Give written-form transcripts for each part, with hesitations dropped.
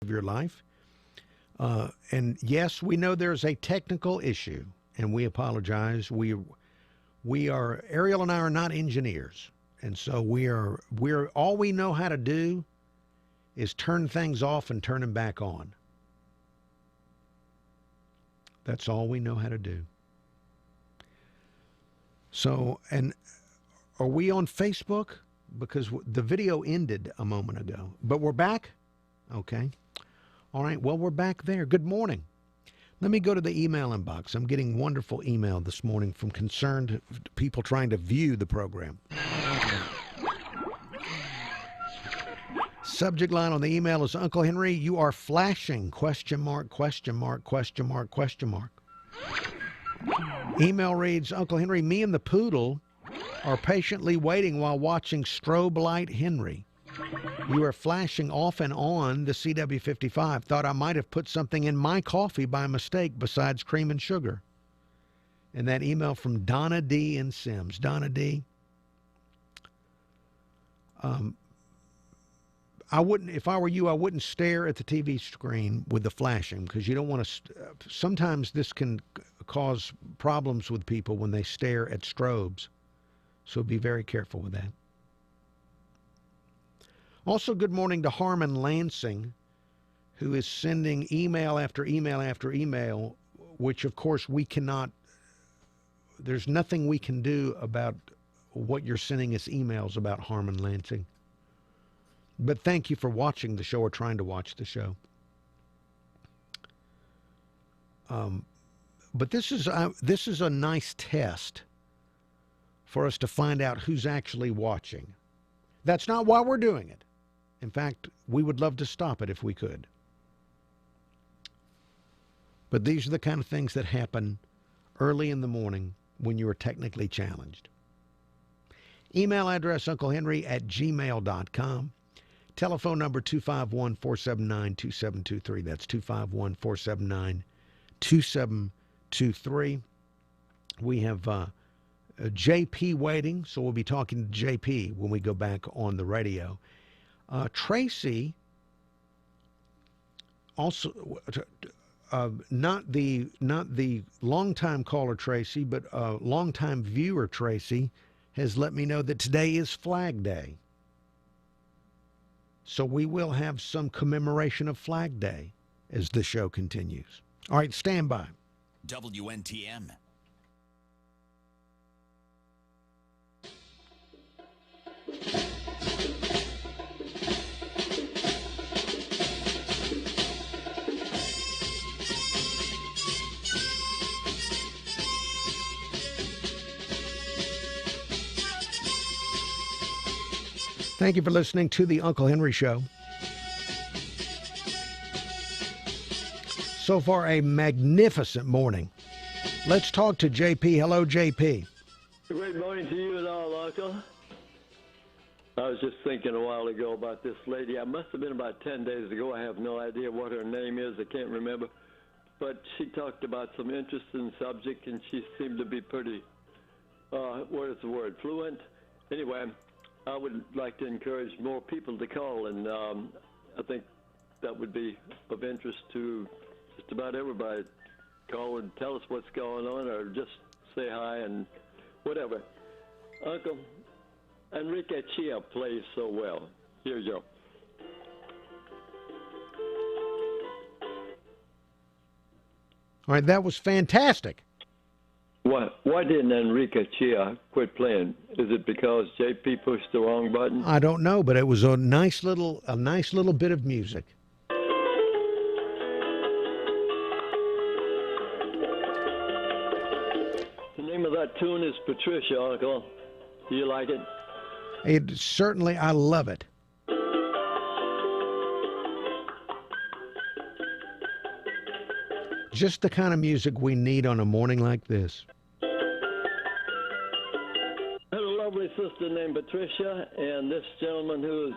of your life. And yes, we know there's a technical issue, and we apologize. We are, Ariel and I are not engineers, and so we're all we know how to do is turn things off and turn them back on. That's all we know how to do. So, and are we on Facebook? Because the video ended a moment ago, but we're back? Okay. All right, well, we're back there. Good morning. Let me go to the email inbox. I'm getting wonderful email this morning from concerned people trying to view the program. Subject line on the email is, Uncle Henry, you are flashing, question mark, question mark, question mark, question mark. Email reads, Uncle Henry, me and the poodle are patiently waiting while watching Strobe Light Henry. You are flashing off and on the CW55. Thought I might have put something in my coffee by mistake besides cream and sugar. And that email from Donna D. in Sims. Donna D., I wouldn't, if I were you, I wouldn't stare at the TV screen with the flashing, because you don't want to, sometimes this can cause problems with people when they stare at strobes. So be very careful with that. Also, good morning to Harmon Lansing, who is sending email after email after email, which of course we cannot, there's nothing we can do about what you're sending us emails about, Harmon Lansing. But thank you for watching the show or trying to watch the show. But this is a nice test for us to find out who's actually watching. That's not why we're doing it. In fact, we would love to stop it if we could. But these are the kind of things that happen early in the morning when you are technically challenged. Email address, unclehenry@gmail.com. Telephone number 251-479-2723. That's 251-479-2723. We have JP waiting, so we'll be talking to JP when we go back on the radio. Tracy, also not the longtime caller Tracy, but longtime viewer Tracy, has let me know that today is Flag Day. So we will have some commemoration of Flag Day as the show continues. All right, stand by. WNTM. Thank you for listening to the Uncle Henry Show. So far, a magnificent morning. Let's talk to JP. Hello, JP. Great morning to you and all, Uncle. I was just thinking a while ago about this lady. I must have been about 10 days ago. I have no idea what her name is. I can't remember. But she talked about some interesting subject, and she seemed to be pretty, what is the word, fluent? Anyway, I would like to encourage more people to call, and I think that would be of interest to just about everybody. Call and tell us what's going on, or just say hi and whatever. Uncle, Enrique Chia plays so well. Here you go. All right, that was fantastic. Why didn't Enrique Chia quit playing? Is it because JP pushed the wrong button? I don't know, but it was a nice little bit of music. The name of that tune is Patricia, Uncle. Do you like it? Certainly, I love it. Just the kind of music we need on a morning like this. I had a lovely sister named Patricia, and this gentleman who is,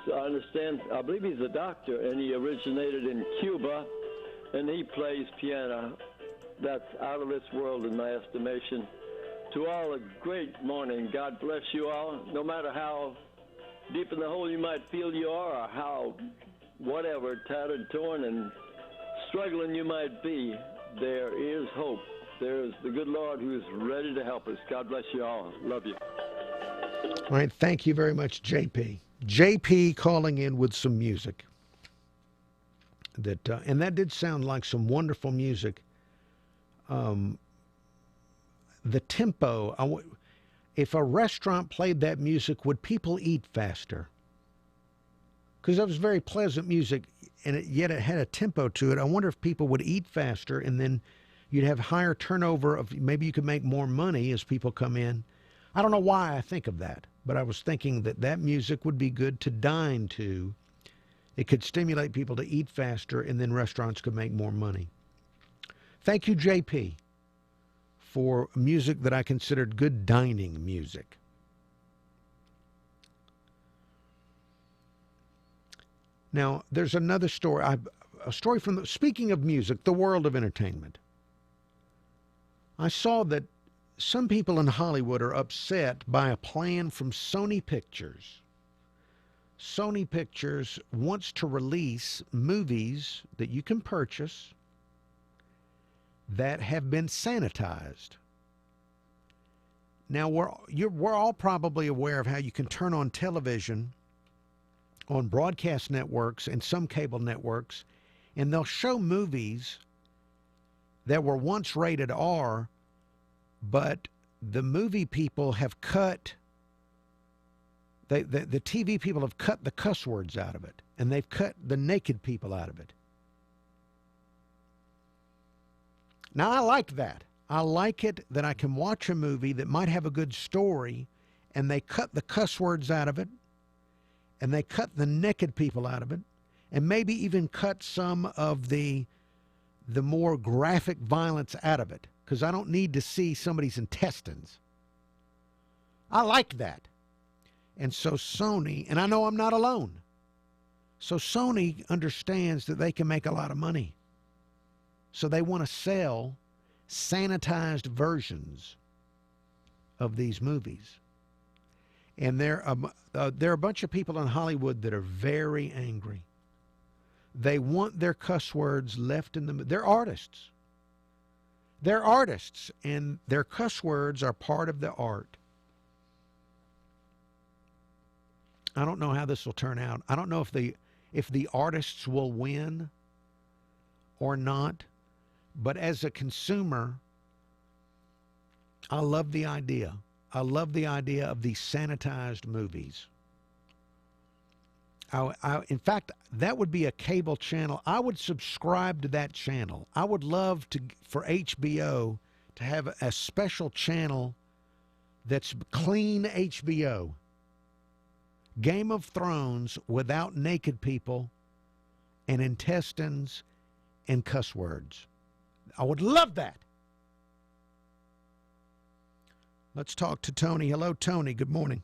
I believe he's a doctor, and he originated in Cuba, and he plays piano. That's out of this world in my estimation. To all, a great morning. God bless you all. No matter how deep in the hole you might feel you are, or how whatever, tattered, torn, and struggling you might be, there is hope. There is the good Lord who is ready to help us. God bless you all. Love you. All right, thank you very much, JP. JP calling in with some music. And that did sound like some wonderful music. The tempo, if a restaurant played that music, would people eat faster? Because that was very pleasant music, and yet it had a tempo to it. I wonder if people would eat faster, and then you'd have higher turnover of, maybe you could make more money as people come in. I don't know why I think of that, but I was thinking that that music would be good to dine to. It could stimulate people to eat faster, and then restaurants could make more money. Thank you, JP, for music that I considered good dining music. Now, there's another story, a story from, speaking of music, the world of entertainment. I saw that some people in Hollywood are upset by a plan from Sony Pictures. Sony Pictures wants to release movies that you can purchase that have been sanitized. Now, we're all probably aware of how you can turn on television on broadcast networks and some cable networks, and they'll show movies that were once rated R, but the movie people have cut, the TV people have cut the cuss words out of it, and they've cut the naked people out of it. Now, I like that. I like it that I can watch a movie that might have a good story, and they cut the cuss words out of it, and they cut the naked people out of it, and maybe even cut some of the more graphic violence out of it, because I don't need to see somebody's intestines. I like that. And so Sony, and I know I'm not alone, so Sony understands that they can make a lot of money. So they want to sell sanitized versions of these movies. And there are a bunch of people in Hollywood that are very angry. They want their cuss words left in the... They're artists. They're artists, and their cuss words are part of the art. I don't know how this will turn out. I don't know if the artists will win or not. But as a consumer, I love the idea. I love the idea of these sanitized movies. In fact, that would be a cable channel. I would subscribe to that channel. I would love for HBO to have a special channel that's clean HBO. Game of Thrones without naked people and intestines and cuss words. I would love that. Let's talk to Tony. Hello, Tony. Good morning.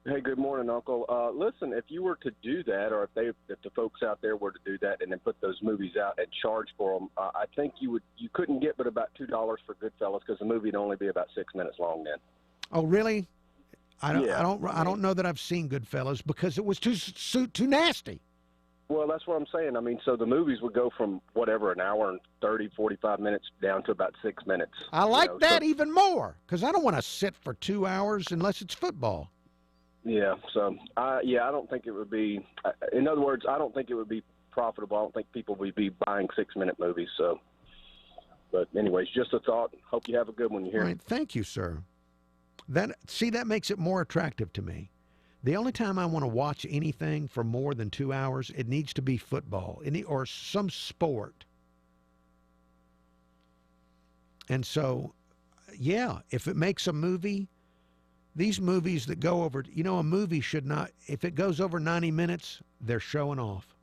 Hey, good morning, Uncle. Listen, if you were to do that, or if the folks out there were to do that and then put those movies out and charge for them, I think you couldn't get but about $2 for Goodfellas, because the movie would only be about 6 minutes long then. Oh, really? I don't know that I've seen Goodfellas because it was too nasty. Well, that's what I'm saying. I mean, so the movies would go from whatever, an hour and 30, 45 minutes down to about 6 minutes. I like that even more, because I don't want to sit for 2 hours unless it's football. Yeah, so, I don't think it would be, in other words, I don't think it would be profitable. I don't think people would be buying 6-minute movies. So, but anyways, just a thought. Hope you have a good one. All right, thank you, sir. That makes it more attractive to me. The only time I want to watch anything for more than 2 hours, it needs to be football or some sport. And so, yeah, if it makes a movie, these movies that go over, a movie should not, if it goes over 90 minutes, they're showing off.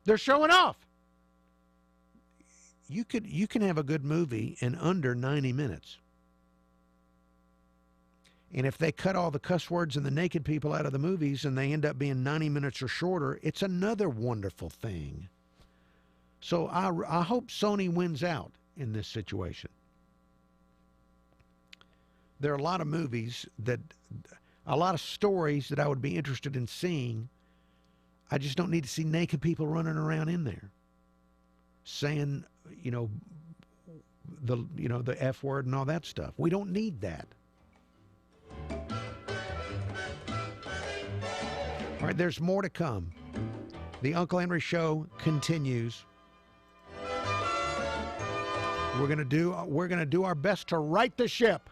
They're showing off. You can have a good movie in under 90 minutes. And if they cut all the cuss words and the naked people out of the movies and they end up being 90 minutes or shorter, it's another wonderful thing. So I hope Sony wins out in this situation. There are a lot of movies a lot of stories that I would be interested in seeing. I just don't need to see naked people running around in there saying, the F word and all that stuff. We don't need that. All right, there's more to come. The Uncle Henry Show continues. We're gonna do our best to right the ship.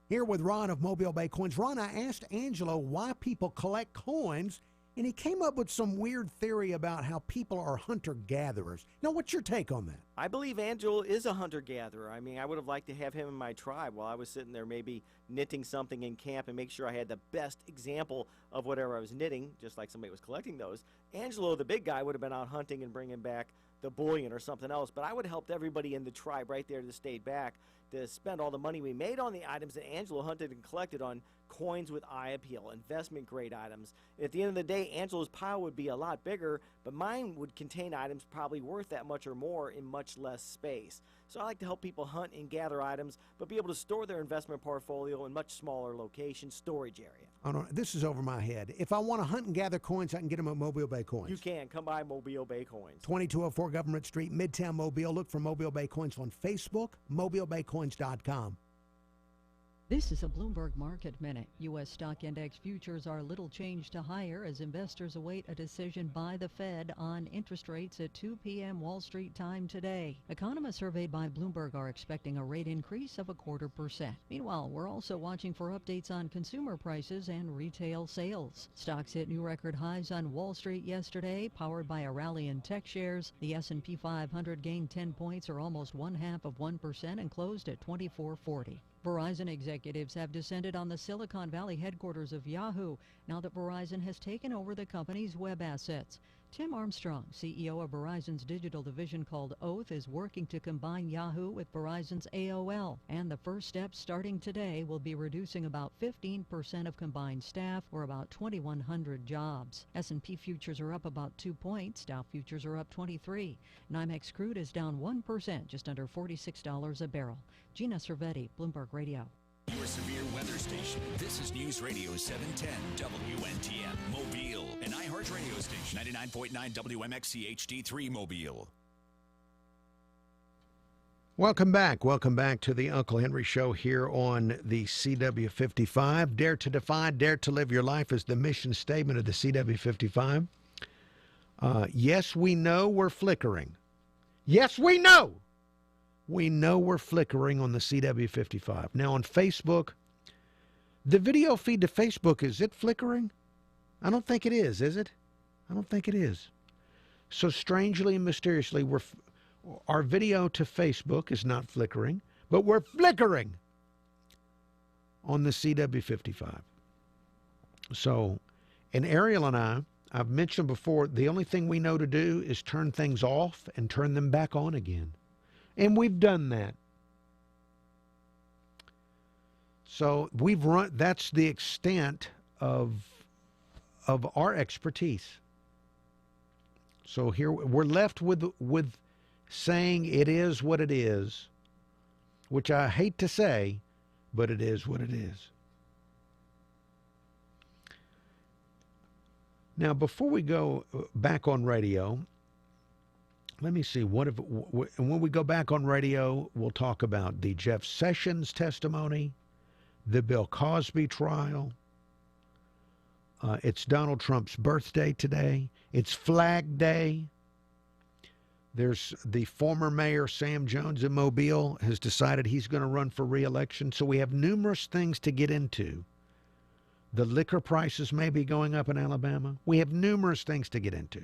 Here with Ron of Mobile Bay Coins. Ron, I asked Angelo why people collect coins, and he came up with some weird theory about how people are hunter-gatherers. Now, what's your take on that? I believe Angelo is a hunter-gatherer. I mean, I would have liked to have him in my tribe while I was sitting there maybe knitting something in camp and make sure I had the best example of whatever I was knitting, just like somebody was collecting those. Angelo, the big guy, would have been out hunting and bringing back the bullion or something else, but I would have helped everybody in the tribe right there that stayed back to spend all the money we made on the items that Angelo hunted and collected on coins with eye appeal, investment grade items. And at the end of the day, Angelo's pile would be a lot bigger, but mine would contain items probably worth that much or more in much less space. So I like to help people hunt and gather items, but be able to store their investment portfolio in much smaller location storage area. Oh, no, this is over my head. If I want to hunt and gather coins, I can get them at Mobile Bay Coins. You can. Come by Mobile Bay Coins. 2204 Government Street, Midtown Mobile. Look for Mobile Bay Coins on Facebook, mobilebaycoins.com. This is a Bloomberg Market Minute. U.S. stock index futures are little change to higher as investors await a decision by the Fed on interest rates at 2 p.m. Wall Street time today. Economists surveyed by Bloomberg are expecting a rate increase of 0.25%. Meanwhile, we're also watching for updates on consumer prices and retail sales. Stocks hit new record highs on Wall Street yesterday, powered by a rally in tech shares. The S&P 500 gained 10 points, or almost 0.5%, and closed at 2440. Verizon executives have descended on the Silicon Valley headquarters of Yahoo now that Verizon has taken over the company's web assets. Tim Armstrong, CEO of Verizon's digital division called Oath, is working to combine Yahoo with Verizon's AOL. And the first step starting today will be reducing about 15% of combined staff, or about 2,100 jobs. S&P futures are up about 2 points. Dow futures are up 23. NYMEX crude is down 1%, just under $46 a barrel. Gina Cervetti, Bloomberg Radio. Your severe weather station. This is News Radio 710 WNTM Mobile, an iHeart radio station, 99.9 WMXC HD3 Mobile. Welcome back. Welcome back to the Uncle Henry Show here on the CW55. Dare to defy, dare to live your life is the mission statement of the CW55. Yes, we know we're flickering. Yes, we know. We know we're flickering on the CW55. Now on Facebook, the video feed to Facebook, is it flickering? I don't think it is it? I don't think it is. So strangely and mysteriously, our video to Facebook is not flickering, but we're flickering on the CW55. So, and Ariel and I've mentioned before, the only thing we know to do is turn things off and turn them back on again. And we've done that. So that's the extent of our expertise. So here we're left with saying it is what it is, which I hate to say, but it is what it is. Now, before we go back on radio, let me see, and when we go back on radio, we'll talk about the Jeff Sessions testimony, the Bill Cosby trial. It's Donald Trump's birthday today. It's Flag Day. There's the former mayor, Sam Jones in Mobile, has decided he's going to run for re-election. So we have numerous things to get into. The liquor prices may be going up in Alabama. We have numerous things to get into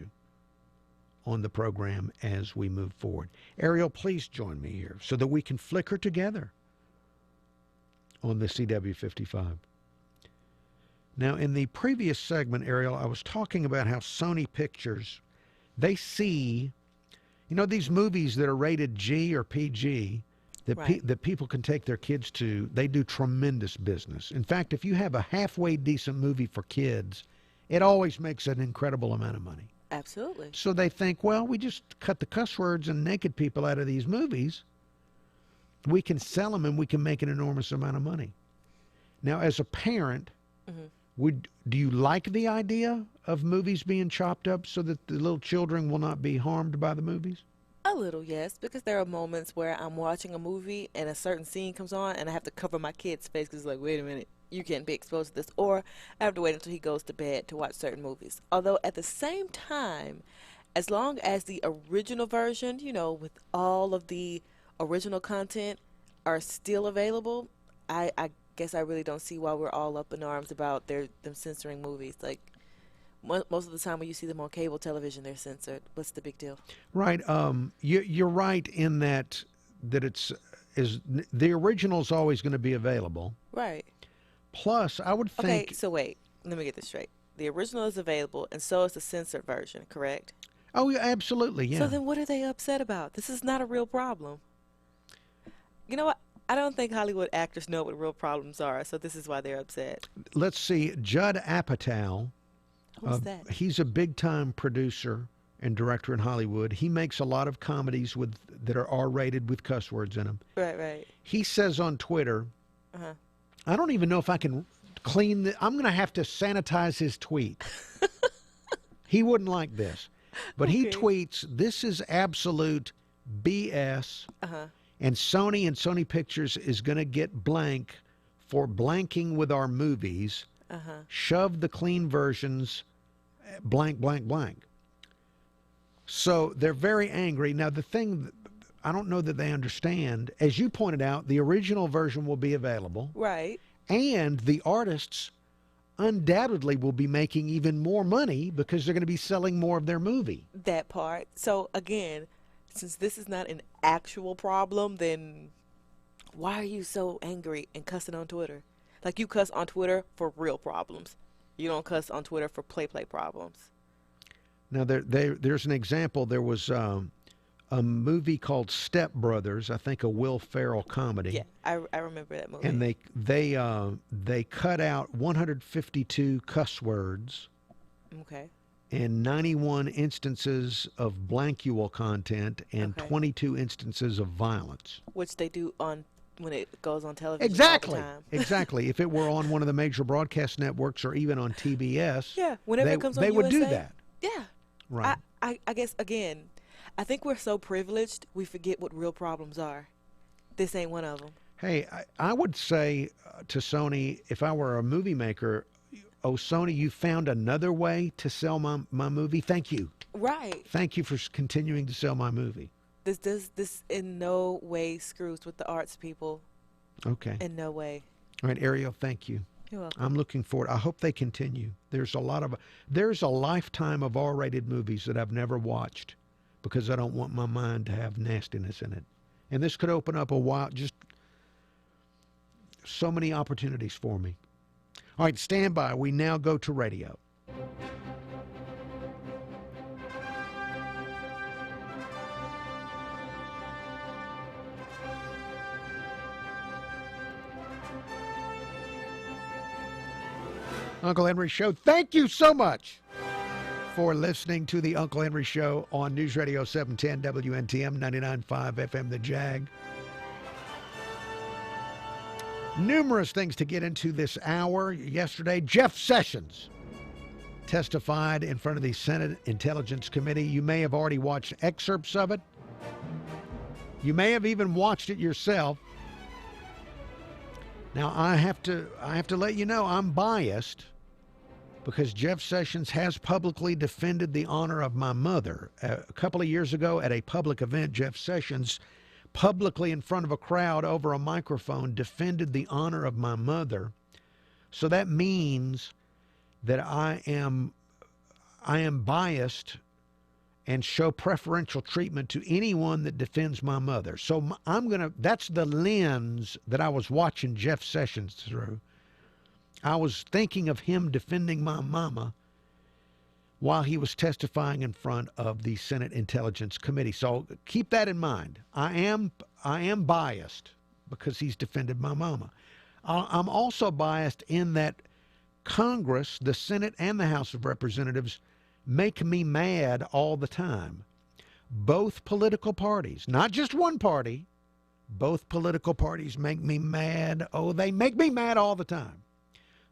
on the program as we move forward. Ariel, please join me here so that we can flicker together on the CW55. Now, in the previous segment, Ariel, I was talking about how Sony Pictures, they see, these movies that are rated G or PG, that people can take their kids to, they do tremendous business. In fact, if you have a halfway decent movie for kids, it always makes an incredible amount of money. Absolutely. So they think, well, we just cut the cuss words and naked people out of these movies. We can sell them and we can make an enormous amount of money. Now, as a parent, do you like the idea of movies being chopped up so that the little children will not be harmed by the movies? A little, yes, because there are moments where I'm watching a movie and a certain scene comes on and I have to cover my kid's face because it's like, wait a minute, you can't be exposed to this. Or I have to wait until he goes to bed to watch certain movies. Although at the same time, as long as the original version, you know, with all of the original content are still available, I guess I really don't see why we're all up in arms about them censoring movies. Like, most of the time when you see them on cable television, they're censored. What's the big deal? Right. You're right in that the original's always going to be available. Right. Plus, I would think. Okay, so wait. Let me get this straight. The original is available, and so is the censored version, correct? Oh, yeah, absolutely, yeah. So then what are they upset about? This is not a real problem. You know what? I don't think Hollywood actors know what real problems are, so this is why they're upset. Let's see. Judd Apatow. Who's that? He's a big-time producer and director in Hollywood. He makes a lot of comedies that are R-rated with cuss words in them. Right. He says on Twitter, I don't even know if I can I'm going to have to sanitize his tweet. He wouldn't like this. But he tweets, this is absolute BS, and Sony Pictures is going to get blank for blanking with our movies. Shove the clean versions, blank, blank, blank. So they're very angry. Now, the thing, I don't know that they understand, as you pointed out, the original version will be available. Right. And the artists undoubtedly will be making even more money because they're going to be selling more of their movie. That part. So, again, since this is not an actual problem, then why are you so angry and cussing on Twitter? Like, you cuss on Twitter for real problems. You don't cuss on Twitter for play problems. Now, there's an example. There was a movie called Step Brothers, I think a Will Ferrell comedy. Yeah, I remember that movie. And they cut out 152 cuss words. Okay. And 91 instances of blankual content and 22 instances of violence. Which they do when it goes on television. Exactly. All the time. Exactly. If it were on one of the major broadcast networks or even on TBS, yeah, whenever it comes on they would USA, do that. Yeah. Right. I guess, again, I think we're so privileged we forget what real problems are. This ain't one of them. Hey, I would say to Sony, if I were a movie maker, oh, Sony, you found another way to sell my movie? Thank you. Right. Thank you for continuing to sell my movie. This in no way screws with the arts people. Okay. In no way. All right, Ariel, thank you. You're welcome. I'm looking forward. I hope they continue. There's a lifetime of R-rated movies that I've never watched because I don't want my mind to have nastiness in it. And this could open up just so many opportunities for me. All right, stand by. We now go to radio. Uncle Henry Show. Thank you so much for listening to the Uncle Henry Show on News Radio 710 WNTM 99.5 FM The Jag. Numerous things to get into this hour. Yesterday, Jeff Sessions testified in front of the Senate Intelligence Committee. You may have already watched excerpts of it. You may have even watched it yourself. Now, I have to let you know I'm biased because Jeff Sessions has publicly defended the honor of my mother. A couple of years ago at a public event, Jeff Sessions publicly in front of a crowd over a microphone defended the honor of my mother. So that means that I am biased and show preferential treatment to anyone that defends my mother. So that's the lens that I was watching Jeff Sessions through. I was thinking of him defending my mama while he was testifying in front of the Senate Intelligence Committee. So keep that in mind. I am biased because he's defended my mama. I'm also biased in that Congress, the Senate and the House of Representatives, make me mad all the time. Both political parties, not just one party, both political parties make me mad. Oh, they make me mad all the time.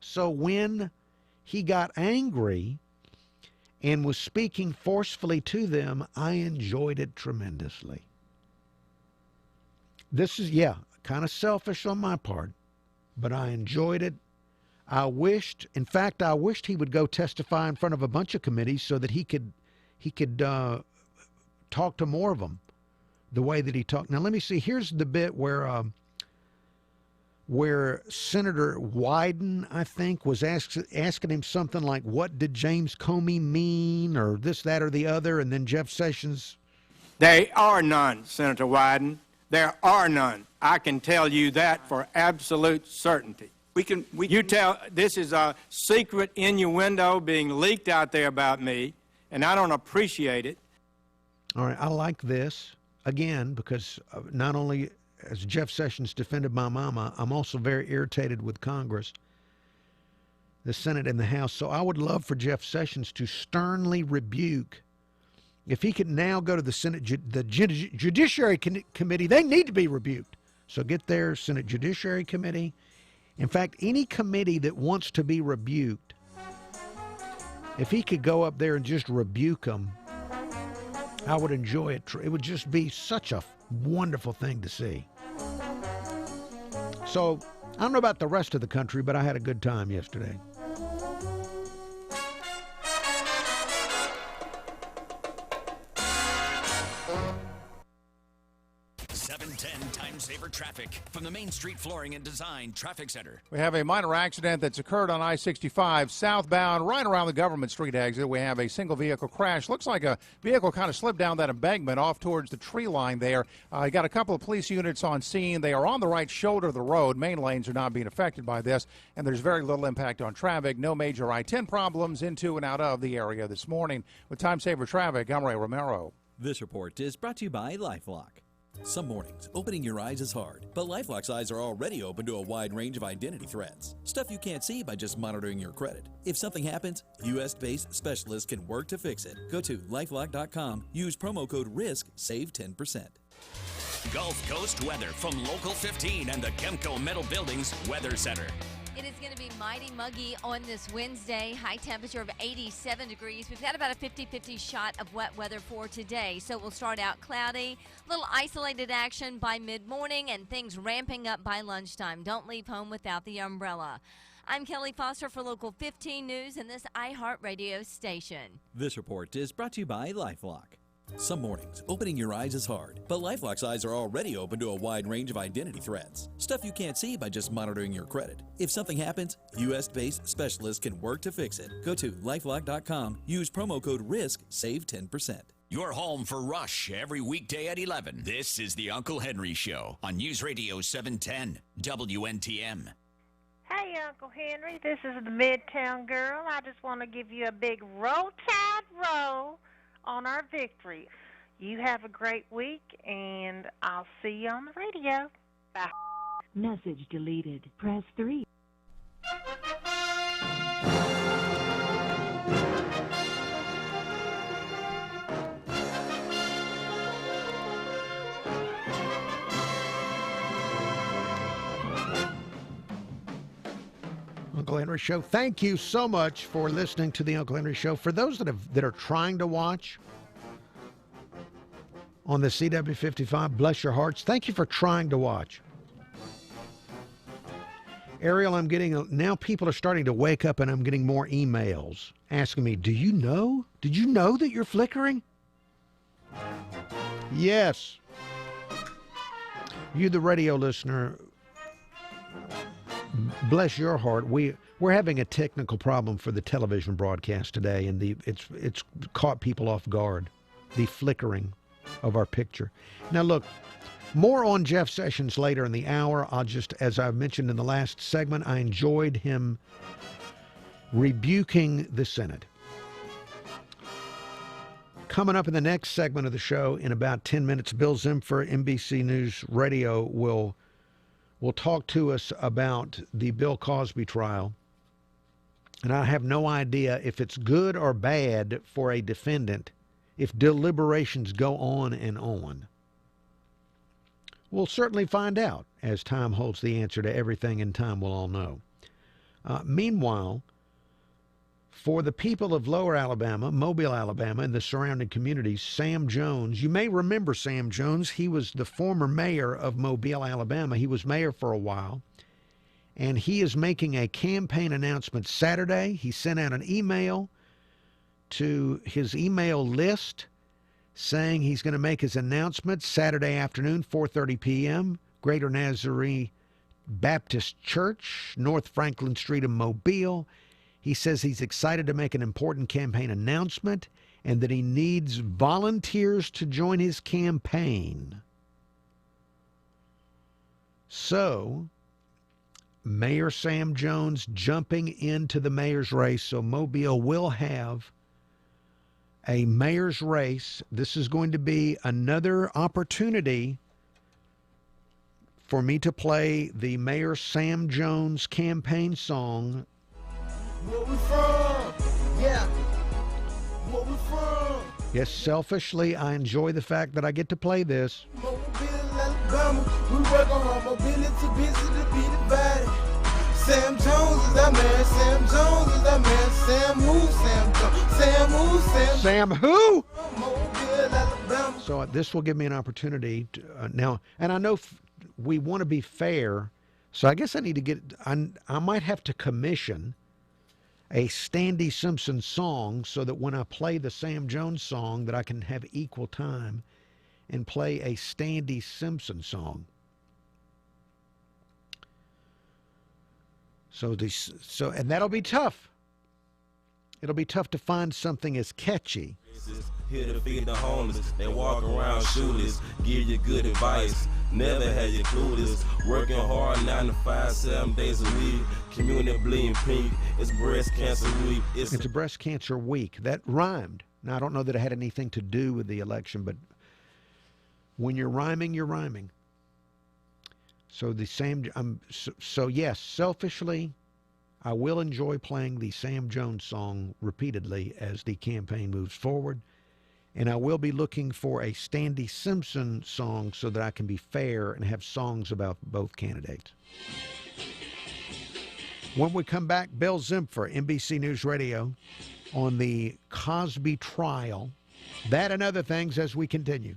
So when he got angry and was speaking forcefully to them, I enjoyed it tremendously. This is, kind of selfish on my part, but I enjoyed it. I wished he would go testify in front of a bunch of committees so that he could talk to more of them the way that he talked. Now, let me see. Here's the bit where Senator Wyden, I think, was asking him something like, what did James Comey mean, or this, that, or the other, and then Jeff Sessions. There are none, Senator Wyden. There are none. I can tell you that for absolute certainty. You tell this is a secret innuendo being leaked out there about me, and I don't appreciate it. All right, I like this, again, because not only as Jeff Sessions defended my mama, I'm also very irritated with Congress, the Senate and the House. So I would love for Jeff Sessions to sternly rebuke. If he could now go to the Senate, the Judiciary Committee, they need to be rebuked. So get there, Senate Judiciary Committee. In fact, any committee that wants to be rebuked, if he could go up there and just rebuke them, I would enjoy it. It would just be such a wonderful thing to see. So, I don't know about the rest of the country, but I had a good time yesterday. 710 Time Saver Traffic from the Main Street Flooring and Design Traffic Center. We have a minor accident that's occurred on I-65 southbound right around the Government Street exit. We have a single vehicle crash. Looks like a vehicle kind of slipped down that embankment off towards the tree line there. You got a couple of police units on scene. They are on the right shoulder of the road. Main lanes are not being affected by this, and there's very little impact on traffic. No major I-10 problems into and out of the area this morning. With Time Saver Traffic, I'm Ray Romero. This report is brought to you by LifeLock. Some mornings, opening your eyes is hard, but LifeLock's eyes are already open to a wide range of identity threats. Stuff you can't see by just monitoring your credit. If something happens, U.S.-based specialists can work to fix it. Go to LifeLock.com, use promo code RISK, save 10%. Gulf Coast weather from Local 15 and the Kemco Metal Buildings Weather Center. It is going to be mighty muggy on this Wednesday. High temperature of 87 degrees. We've got about a 50-50 shot of wet weather for today. So we'll start out cloudy, a little isolated action by mid-morning, and things ramping up by lunchtime. Don't leave home without the umbrella. I'm Kelly Foster for Local 15 News and this iHeartRadio station. This report is brought to you by LifeLock. Some mornings, opening your eyes is hard, but LifeLock's eyes are already open to a wide range of identity threats. Stuff you can't see by just monitoring your credit. If something happens, U.S.-based specialists can work to fix it. Go to LifeLock.com, use promo code RISK, save 10%. You're home for Rush every weekday at 11. This is the Uncle Henry Show on News Radio 710 WNTM. Hey, Uncle Henry, this is the Midtown Girl. I just want to give you a big Roll Tide roll on our victory. You have a great week, and I'll see you on the radio. Bye. Message deleted. Press 3. Uncle Henry Show. Thank you so much for listening to the Uncle Henry Show. For those that are trying to watch on the CW55, bless your hearts. Thank you for trying to watch. Ariel, I'm getting now people are starting to wake up, and I'm getting more emails asking me, "Do you know? Did you know that you're flickering?" Yes. You, the radio listener, bless your heart. We're having a technical problem for the television broadcast today, and it's caught people off guard. The flickering of our picture. Now look, more on Jeff Sessions later in the hour. As I mentioned in the last segment, I enjoyed him rebuking the Senate. Coming up in the next segment of the show in about 10 minutes, Bill Zimfer, NBC News Radio, will talk to us about the Bill Cosby trial And I have no idea if it's good or bad for a defendant if deliberations go on and on. We'll certainly find out as time holds the answer to everything, and time will all know. Meanwhile, for the people of Lower Alabama, Mobile, Alabama, and the surrounding communities, Sam Jones, you may remember Sam Jones. He was the former mayor of Mobile, Alabama. He was mayor for a while. And he is making a campaign announcement Saturday. He sent out an email to his email list saying he's going to make his announcement Saturday afternoon, 4:30 p.m., Greater Nazarene Baptist Church, North Franklin Street in Mobile. He says he's excited to make an important campaign announcement and that he needs volunteers to join his campaign. So, Mayor Sam Jones jumping into the mayor's race. So Mobile will have a mayor's race. This is going to be another opportunity for me to play the Mayor Sam Jones campaign song. Where we from? Yeah. Where we from? Yes, selfishly, I enjoy the fact that I get to play this. Mobile, Alabama. We work on our mobility, busy to be divided. Sam Jones is our man. Sam Jones is our man. Sam who? Sam Jones. Sam who? Sam who? Mobile, Alabama. So this will give me an opportunity to, now, and I know we want to be fair, so I guess I need to get, I might have to commission a Standy Simpson song so that when I play the Sam Jones song that I can have equal time and play a Standy Simpson song. And that'll be tough. It'll be tough to find something as catchy. Here to feed the homeless, they walk around shoeless, give you good advice, never had you clueless, working hard 9 to 5, 7 days a week, community bleeding pink, it's breast cancer week. It's a breast cancer week. That rhymed. Now, I don't know that it had anything to do with the election, but when you're rhyming, you're rhyming. So yes, selfishly, I will enjoy playing the Sam Jones song repeatedly as the campaign moves forward. And I will be looking for a Standy Simpson song so that I can be fair and have songs about both candidates. When we come back, Bill Zimpfer, NBC News Radio, on the Cosby trial. That and other things as we continue.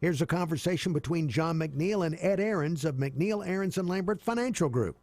Here's a conversation between John McNeil and Ed Ahrens of McNeil, Ahrens, and Lambert Financial Group.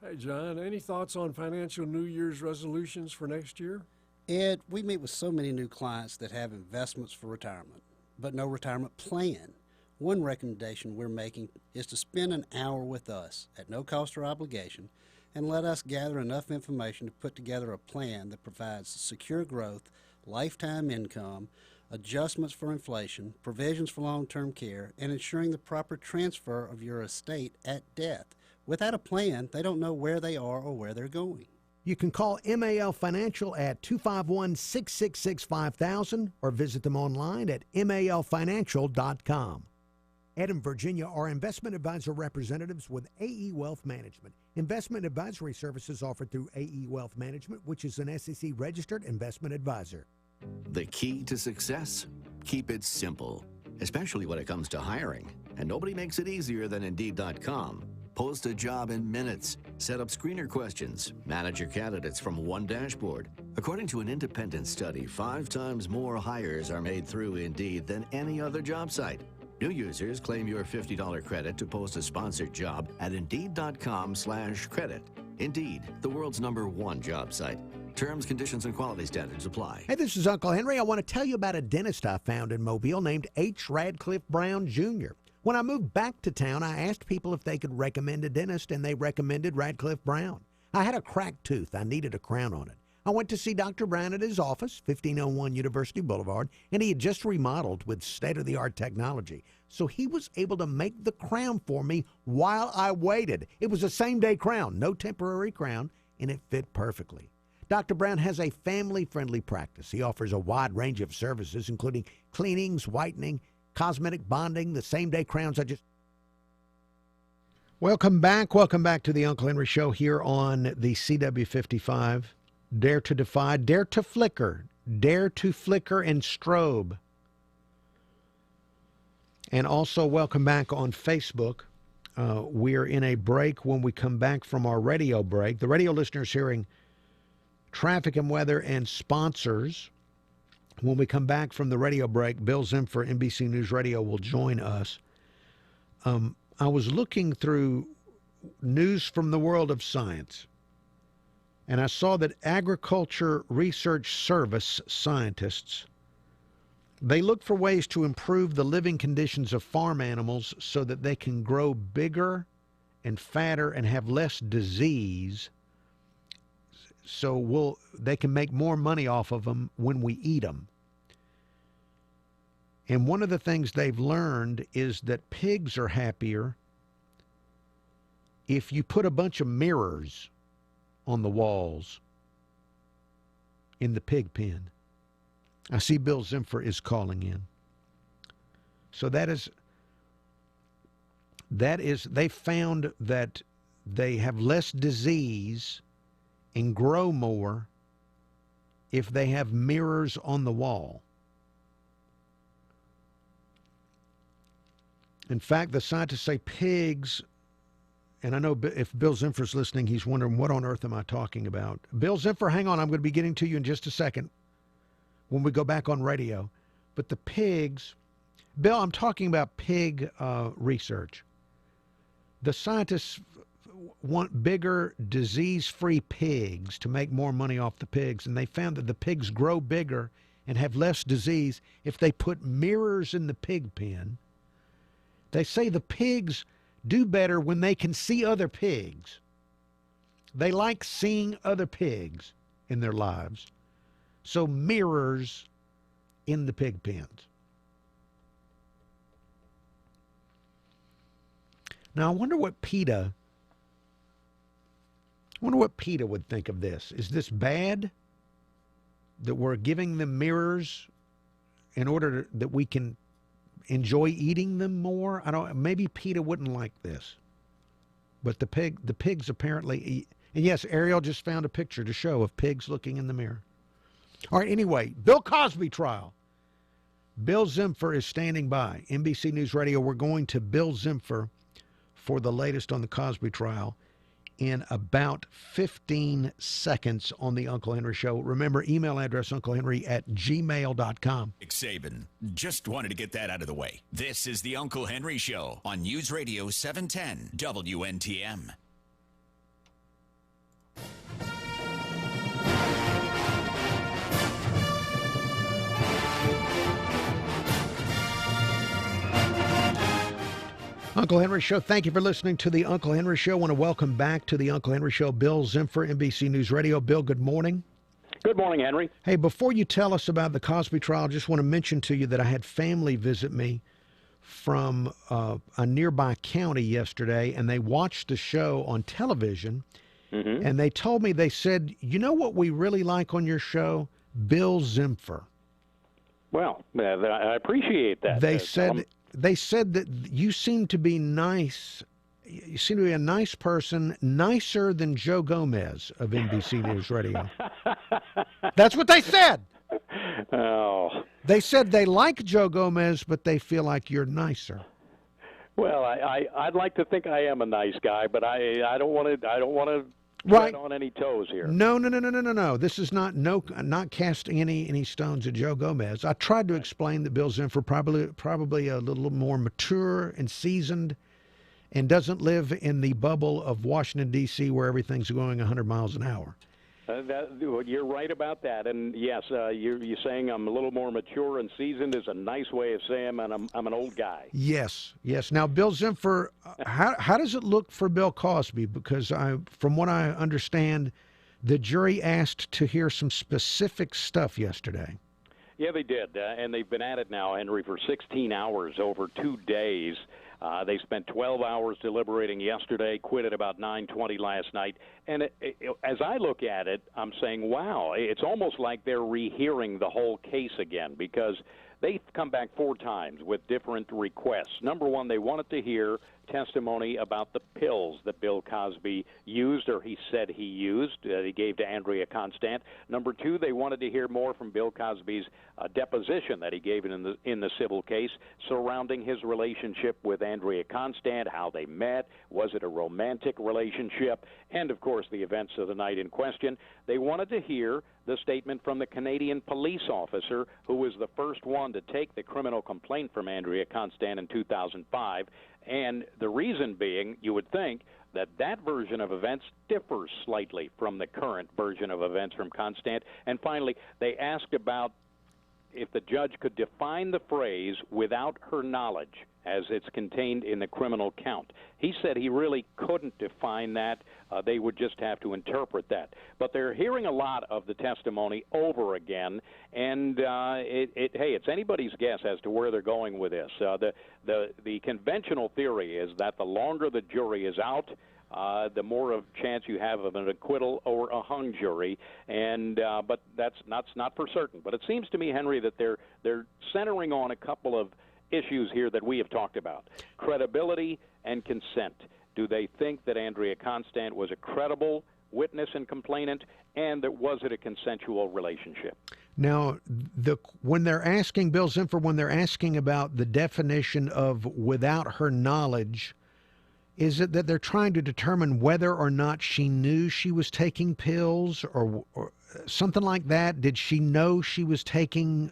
Hey, John, any thoughts on financial New Year's resolutions for next year? Ed, we meet with so many new clients that have investments for retirement, but no retirement plan. One recommendation we're making is to spend an hour with us at no cost or obligation and let us gather enough information to put together a plan that provides secure growth, lifetime income, adjustments for inflation, provisions for long-term care, and ensuring the proper transfer of your estate at death. Without a plan, they don't know where they are or where they're going. You can call MAL Financial at 251-666-5000 or visit them online at malfinancial.com. Ed and Virginia are investment advisor representatives with AE Wealth Management. Investment advisory services offered through AE Wealth Management, which is an SEC-registered investment advisor. The key to success? Keep it simple, especially when it comes to hiring. And nobody makes it easier than Indeed.com. Post a job in minutes, set up screener questions, manage your candidates from one dashboard. According to an independent study, 5 times more hires are made through Indeed than any other job site. New users claim your $50 credit to post a sponsored job at Indeed.com/credit. Indeed, the world's #1 job site. Terms, conditions, and quality standards apply. Hey, this is Uncle Henry. I want to tell you about a dentist I found in Mobile named H. Radcliffe Brown, Jr. When I moved back to town, I asked people if they could recommend a dentist, and they recommended Radcliffe Brown. I had a cracked tooth. I needed a crown on it. I went to see Dr. Brown at his office, 1501 University Boulevard, and he had just remodeled with state-of-the-art technology. So he was able to make the crown for me while I waited. It was a same-day crown, no temporary crown, and it fit perfectly. Dr. Brown has a family-friendly practice. He offers a wide range of services, including cleanings, whitening, cosmetic bonding, the same-day crowns I just... Welcome back. Welcome back to the Uncle Henry Show here on the CW55. Dare to defy, dare to flicker, and strobe. And also welcome back on Facebook. We're in a break. When we come back from our radio break, the radio listeners hearing traffic and weather and sponsors. When we come back from the radio break, Bill Zimfer, NBC News Radio, will join us. I was looking through news from the world of science, and I saw that Agriculture Research Service scientists, they look for ways to improve the living conditions of farm animals so that they can grow bigger and fatter and have less disease, so they can make more money off of them when we eat them. And one of the things they've learned is that pigs are happier if you put a bunch of mirrors on the walls in the pig pen. I see Bill Zimfer is calling in. So that is, they found that they have less disease and grow more if they have mirrors on the wall. In fact, the scientists say pigs, and I know if Bill Zimfer's listening, he's wondering, what on earth am I talking about? Bill Zimfer, hang on, I'm going to be getting to you in just a second when we go back on radio. But the pigs, Bill, I'm talking about pig research. The scientists want bigger, disease-free pigs to make more money off the pigs, and they found that the pigs grow bigger and have less disease if they put mirrors in the pig pen. They say the pigs do better when they can see other pigs. They like seeing other pigs in their lives. So mirrors in the pig pens. Now I wonder what PETA would think of this. Is this bad that we're giving them mirrors in order that we can enjoy eating them more? Maybe PETA wouldn't like this. But the pigs apparently eat. And yes, Ariel just found a picture to show of pigs looking in the mirror. All right, anyway, Bill Cosby trial. Bill Zimfer is standing by. NBC News Radio, we're going to Bill Zimfer for the latest on the Cosby trial in about 15 seconds on the Uncle Henry Show. Remember, email address unclehenry@gmail.com. Nick Saban. Just wanted to get that out of the way. This is the Uncle Henry Show on News Radio 710 WNTM. Uncle Henry Show, thank you for listening to the Uncle Henry Show. I want to welcome back to the Uncle Henry Show Bill Zimfer, NBC News Radio. Bill, good morning. Good morning, Henry. Hey, before you tell us about the Cosby trial, I just want to mention to you that I had family visit me from a nearby county yesterday, and they watched the show on television, and they told me, they said, you know what we really like on your show? Bill Zimfer. Well, I appreciate that. They said that you seem to be nice. You seem to be a nice person, nicer than Joe Gomez of NBC News Radio. That's what they said. Oh. They said they like Joe Gomez, but they feel like you're nicer. Well, I'd like to think I am a nice guy, but I don't want to Right. tread on any toes here. No. This is not casting any stones at Joe Gomez. I tried to explain that Bill Zimfer probably a little more mature and seasoned, and doesn't live in the bubble of Washington D.C. where everything's going 100 miles an hour. You're right about that, and yes, you're saying I'm a little more mature and seasoned is a nice way of saying I'm an old guy. Yes. Now, Bill Zimfer, how does it look for Bill Cosby? Because from what I understand, the jury asked to hear some specific stuff yesterday. Yeah, they did, and they've been at it now, Henry, for 16 hours over 2 days. They spent 12 hours deliberating yesterday, quit at about 9:20 last night. And as I look at it, I'm saying, wow, it's almost like they're rehearing the whole case again, because They've come back 4 times with different requests. Number one, they wanted to hear testimony about the pills that Bill Cosby used, or he said he used, that he gave to Andrea Constant. Number 2, they wanted to hear more from Bill Cosby's deposition that he gave in the civil case surrounding his relationship with Andrea Constant, how they met, was it a romantic relationship, and, of course, the events of the night in question. They wanted to hear the statement from the Canadian police officer who was the first one to take the criminal complaint from Andrea Constant in 2005. And the reason being, you would think, that that version of events differs slightly from the current version of events from Constant. And finally, they asked about if the judge could define the phrase without her knowledge as it's contained in the criminal count. He said he really couldn't define that. They would just have to interpret that. But they're hearing a lot of the testimony over again, and hey, it's anybody's guess as to where they're going with this. The conventional theory is that the longer the jury is out, the more of chance you have of an acquittal or a hung jury, and but that's not for certain. But it seems to me, Henry, that they're centering on a couple of issues here that we have talked about: credibility and consent. Do they think that Andrea Constant was a credible witness and complainant, and that was it a consensual relationship? Now, when they're asking Bill Zimfer, when they're asking about the definition of without her knowledge, is it that they're trying to determine whether or not she knew she was taking pills or something like that? Did she know she was taking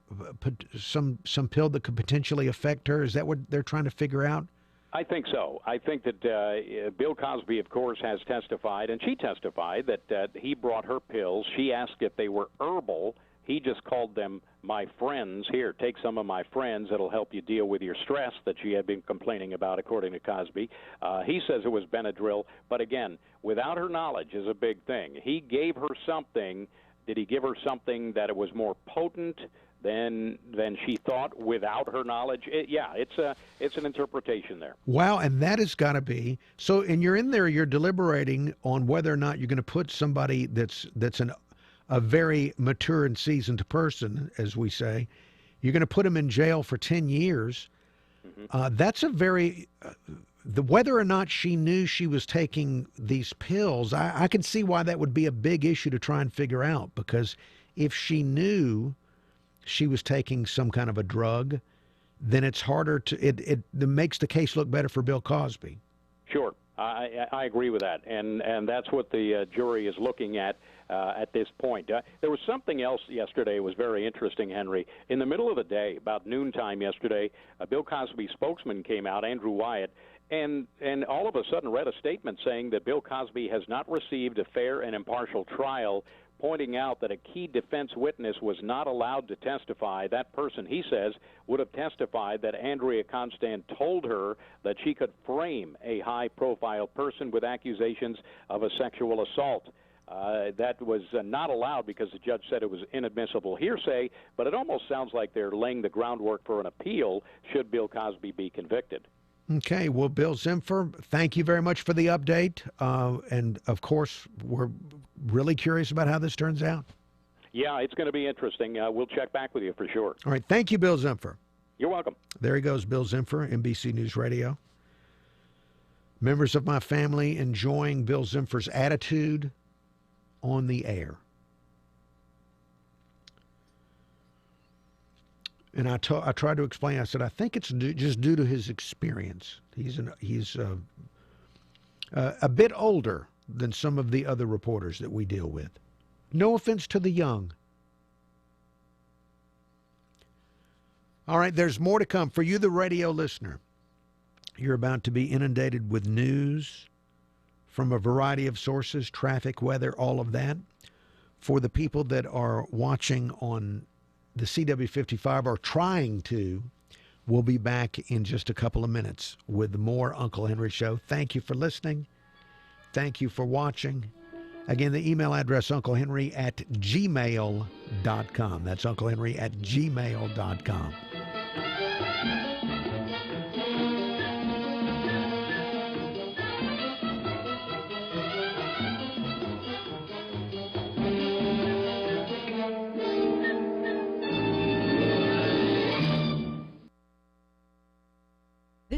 some pill that could potentially affect her? Is that what they're trying to figure out? I think so. I think that Bill Cosby, of course, has testified, and she testified that he brought her pills. She asked if they were herbal. He just called them my friends. Here, take some of my friends. It'll help you deal with your stress that she had been complaining about, according to Cosby. He says it was Benadryl, but again, without her knowledge is a big thing. He gave her something. Did he give her something that it was more potent than she thought without her knowledge? It's an interpretation there. Wow, and that has got to be so. And you're in there, you're deliberating on whether or not you're going to put somebody that's a very mature and seasoned person, as we say. You're going to put him in jail for 10 years. Mm-hmm. That's a very whether or not she knew she was taking these pills, I can see why that would be a big issue to try and figure out, because if she knew she was taking some kind of a drug, then it's harder to, it makes the case look better for Bill Cosby. Sure. I agree with that, and that's what the jury is looking at this point. There was something else yesterday. It was very interesting, Henry. In the middle of the day, about noontime yesterday, a Bill Cosby spokesman came out, Andrew Wyatt, and all of a sudden read a statement saying that Bill Cosby has not received a fair and impartial trial, pointing out that a key defense witness was not allowed to testify. That person, he says, would have testified that Andrea Constant told her that she could frame a high-profile person with accusations of a sexual assault. That was not allowed because the judge said it was inadmissible hearsay, but it almost sounds like they're laying the groundwork for an appeal should Bill Cosby be convicted. Okay, well, Bill Zimfer, thank you very much for the update. And, of course, we're really curious about how this turns out. Yeah, it's going to be interesting. We'll check back with you for sure. All right, thank you, Bill Zimfer. You're welcome. There he goes, Bill Zimfer, NBC News Radio. Members of my family enjoying Bill Zimfer's attitude on the air. And I tried to explain. I said, I think it's just due to his experience. He's a bit older than some of the other reporters that we deal with. No offense to the young. All right, there's more to come. For you, the radio listener, you're about to be inundated with news from a variety of sources, traffic, weather, all of that. For the people that are watching on the CW55 or trying to, we'll be back in just a couple of minutes with more Uncle Henry Show. Thank you for listening. Thank you for watching. Again, the email address, unclehenry@gmail.com. That's unclehenry@gmail.com.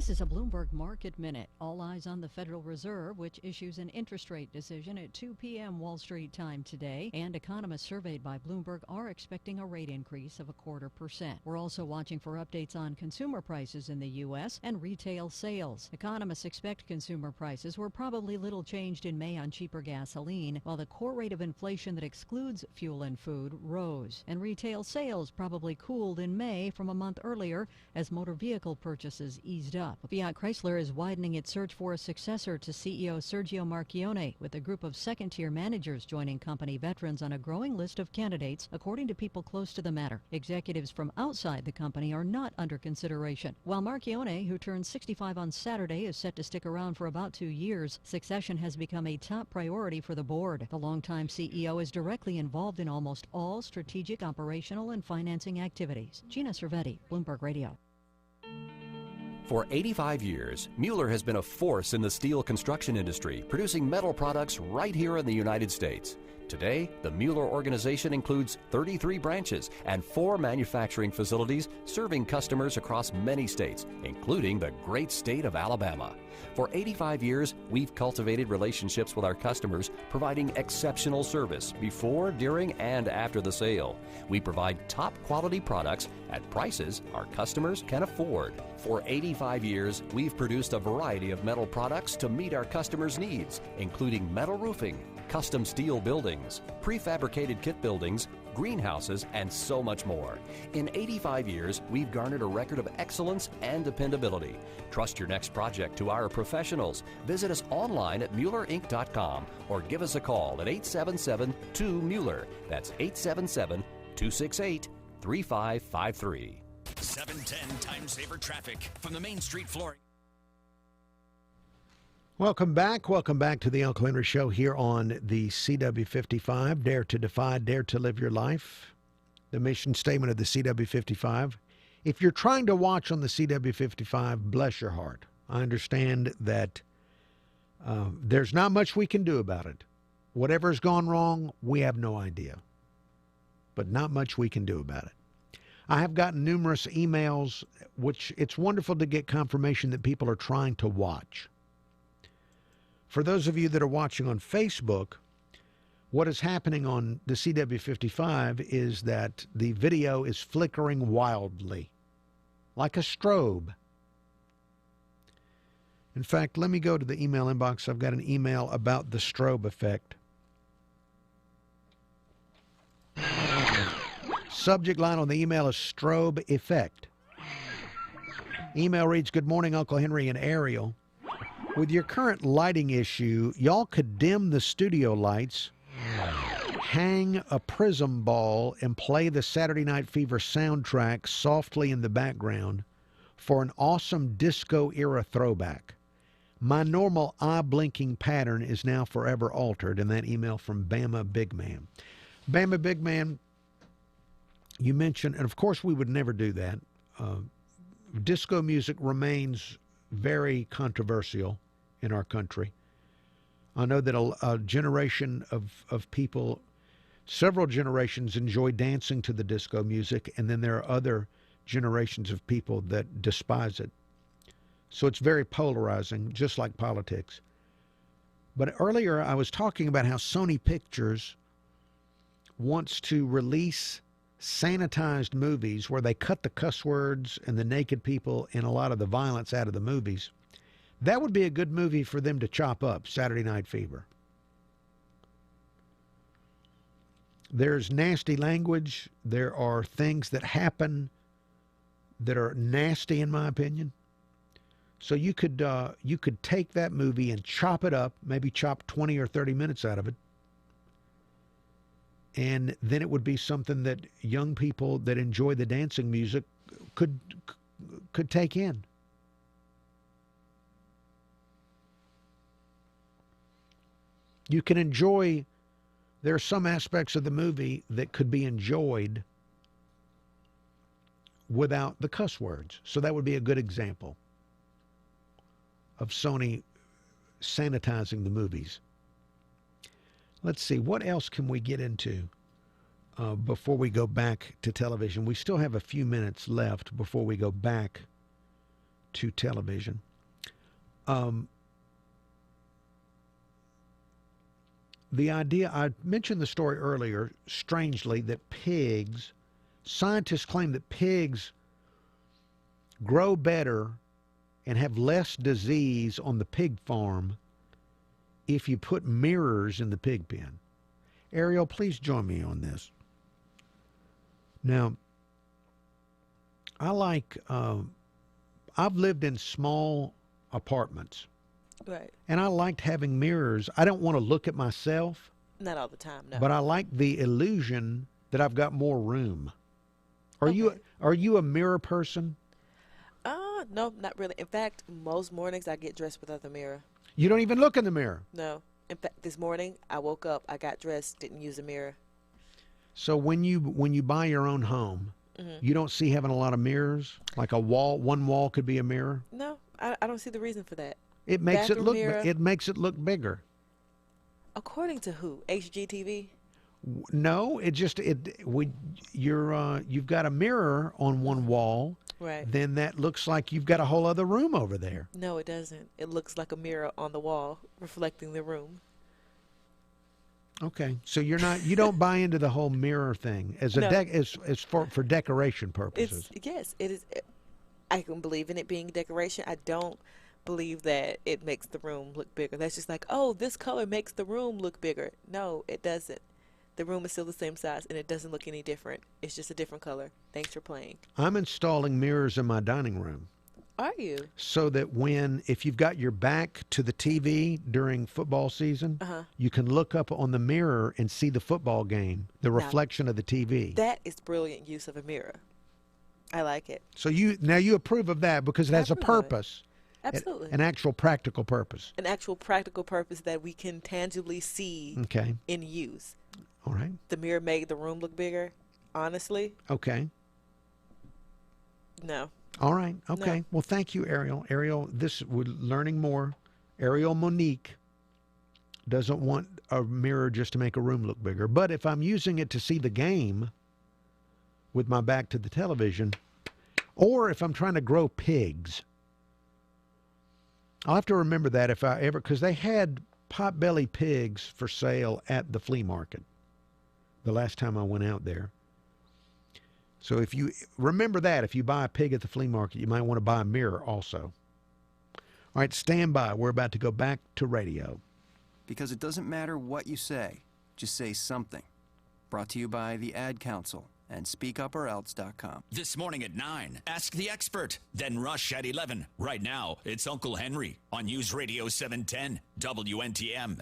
This is a Bloomberg Market Minute. All eyes on the Federal Reserve, which issues an interest rate decision at 2 p.m. Wall Street time today. And economists surveyed by Bloomberg are expecting a rate increase of 0.25%. We're also watching for updates on consumer prices in the U.S. and retail sales. Economists expect consumer prices were probably little changed in May on cheaper gasoline, while the core rate of inflation that excludes fuel and food rose. And retail sales probably cooled in May from a month earlier as motor vehicle purchases eased up. Fiat Chrysler is widening its search for a successor to CEO Sergio Marchionne, with a group of second-tier managers joining company veterans on a growing list of candidates, according to people close to the matter. Executives from outside the company are not under consideration. While Marchionne, who turns 65 on Saturday, is set to stick around for about 2 years, succession has become a top priority for the board. The longtime CEO is directly involved in almost all strategic, operational, and financing activities. Gina Cervetti, Bloomberg Radio. For 85 years, Mueller has been a force in the steel construction industry, producing metal products right here in the United States. Today, the Mueller organization includes 33 branches and 4 manufacturing facilities serving customers across many states, including the great state of Alabama. For 85 years, we've cultivated relationships with our customers, providing exceptional service before, during, and after the sale. We provide top quality products at prices our customers can afford. For 85 years, we've produced a variety of metal products to meet our customers' needs, including metal roofing, custom steel buildings, prefabricated kit buildings, greenhouses, and so much more. In 85 years, we've garnered a record of excellence and dependability. Trust your next project to our professionals. Visit us online at MuellerInc.com or give us a call at 877-2-MUELLER. That's 877-268-3553. 710 Time Saver Traffic from the Main Street Flooring. Welcome back to the Uncle Henry Show here on the CW55. Dare to defy, dare to live your life. The mission statement of the CW55. If you're trying to watch on the CW55, bless your heart. I understand that there's not much we can do about it. Whatever's gone wrong, we have no idea. But not much we can do about it. I have gotten numerous emails, which it's wonderful to get confirmation that people are trying to watch. For those of you that are watching on Facebook, what is happening on the CW55 is that the video is flickering wildly, like a strobe. In fact, let me go to the email inbox. I've got an email about the strobe effect. Subject line on the email is strobe effect. Email reads, "Good morning, Uncle Henry and Ariel. With your current lighting issue, y'all could dim the studio lights, hang a prism ball, and play the Saturday Night Fever soundtrack softly in the background for an awesome disco-era throwback. My normal eye-blinking pattern is now forever altered." And that email from Bama Big Man. Bama Big Man, you mentioned, and of course we would never do that. Disco music remains very controversial in our country. I know that a generation of people, several generations, enjoy dancing to the disco music, and then there are other generations of people that despise it. So it's very polarizing, just like politics. But earlier I was talking about how Sony Pictures wants to release sanitized movies where they cut the cuss words and the naked people and a lot of the violence out of the movies. That would be a good movie for them to chop up, Saturday Night Fever. There's nasty language. There are things that happen that are nasty, in my opinion. So you could take that movie and chop it up, maybe chop 20 or 30 minutes out of it, and then it would be something that young people that enjoy the dancing music could take in. You can enjoy, there are some aspects of the movie that could be enjoyed without the cuss words. So that would be a good example of Sony sanitizing the movies. Let's see, what else can we get into before we go back to television? We still have a few minutes left before we go back to television. The idea, I mentioned the story earlier, strangely, that scientists claim that pigs grow better and have less disease on the pig farm if you put mirrors in the pig pen. Ariel, please join me on this. Now, I've lived in small apartments. Right. And I liked having mirrors. I don't want to look at myself. Not all the time, no. But I like the illusion that I've got more room. Are you a mirror person? No, not really. In fact, most mornings I get dressed without the mirror. You don't even look in the mirror? No. In fact, this morning I woke up, I got dressed, didn't use a mirror. So when you buy your own home, you don't see having a lot of mirrors? Like one wall could be a mirror? No, I don't see the reason for that. It makes Bathroom it look bigger. According to who? HGTV? No, you've got a mirror on one wall. Right. Then that looks like you've got a whole other room over there. No, it doesn't. It looks like a mirror on the wall reflecting the room. Okay, so you don't buy into the whole mirror thing as for decoration purposes. Yes, it is. I can believe in it being decoration. I don't believe that it makes the room look bigger. That's just like, oh, this color makes the room look bigger. No, it doesn't. The room is still the same size, and it doesn't look any different. It's just a different color. Thanks for playing. I'm installing mirrors in my dining room. Are you? So that if you've got your back to the TV during football season, you can look up on the mirror and see the football game, the reflection of the TV. That is brilliant use of a mirror. I like it. So you approve of that because it has a purpose. Absolutely. An actual practical purpose. An actual practical purpose that we can tangibly see in use. All right. The mirror made the room look bigger. Honestly. Okay. No. All right. Okay. No. Well, thank you, Ariel. Ariel, we're learning more. Ariel Monique doesn't want a mirror just to make a room look bigger. But if I'm using it to see the game with my back to the television, or if I'm trying to grow pigs, I'll have to remember that because they had pot-belly pigs for sale at the flea market the last time I went out there. So if you remember that, if you buy a pig at the flea market, you might want to buy a mirror also. All right, stand by. We're about to go back to radio. Because it doesn't matter what you say, just say something. Brought to you by the Ad Council and SpeakUpOrElse.com. This morning at 9, Ask the Expert. Then Rush at 11. Right now, it's Uncle Henry on News Radio 710 WNTM.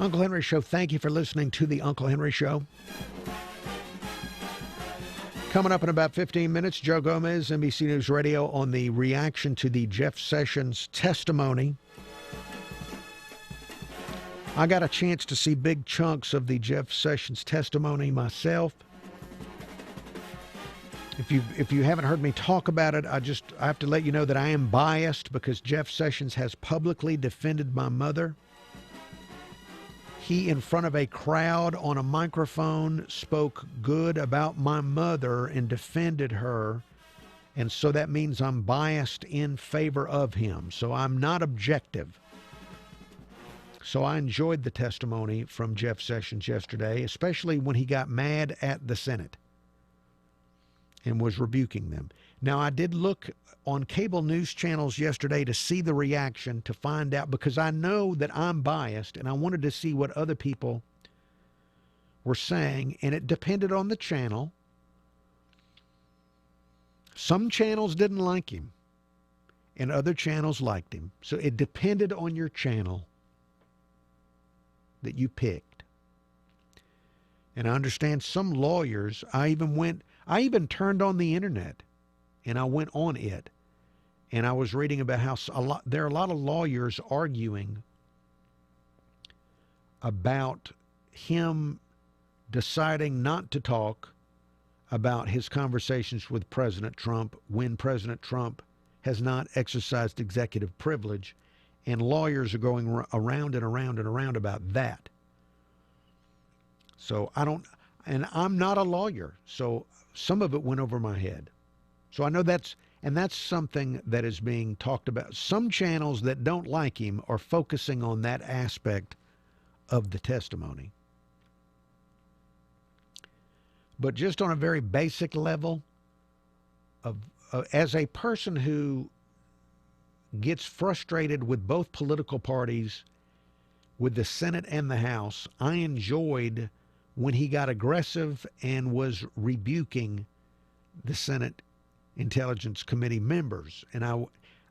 Uncle Henry Show, thank you for listening to the Uncle Henry Show. Coming up in about 15 minutes, Joe Gomez, NBC News Radio, on the reaction to the Jeff Sessions testimony. I got a chance to see big chunks of the Jeff Sessions testimony myself. If you haven't heard me talk about it, I have to let you know that I am biased because Jeff Sessions has publicly defended my mother. He, in front of a crowd on a microphone, spoke good about my mother and defended her. And so that means I'm biased in favor of him. So I'm not objective. So I enjoyed the testimony from Jeff Sessions yesterday, especially when he got mad at the Senate and was rebuking them. Now, I did look on cable news channels yesterday to see the reaction, to find out, because I know that I'm biased, and I wanted to see what other people were saying, and it depended on the channel. Some channels didn't like him, and other channels liked him. So it depended on your channel that you picked. And I understand some lawyers, I even turned on the internet and I went on it, and I was reading about how there are a lot of lawyers arguing about him deciding not to talk about his conversations with President Trump when President Trump has not exercised executive privilege, and lawyers are going around and around and around about that. So and I'm not a lawyer, so some of it went over my head. So I know that's something that is being talked about. Some channels that don't like him are focusing on that aspect of the testimony. But just on a very basic level, as a person who gets frustrated with both political parties, with the Senate and the House, I enjoyed when he got aggressive and was rebuking the Senate Intelligence Committee members. And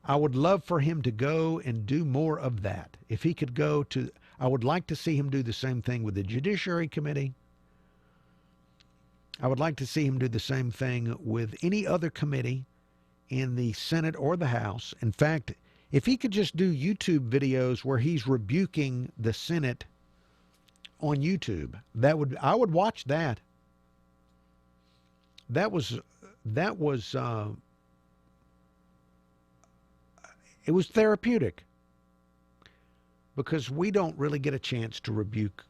I would love for him to go and do more of that. If he could go to, I would like to see him do the same thing with the Judiciary Committee. I would like to see him do the same thing with any other committee in the Senate or the House. In fact, if he could just do YouTube videos where he's rebuking the Senate on YouTube, I would watch that. It was therapeutic, because we don't really get a chance to rebuke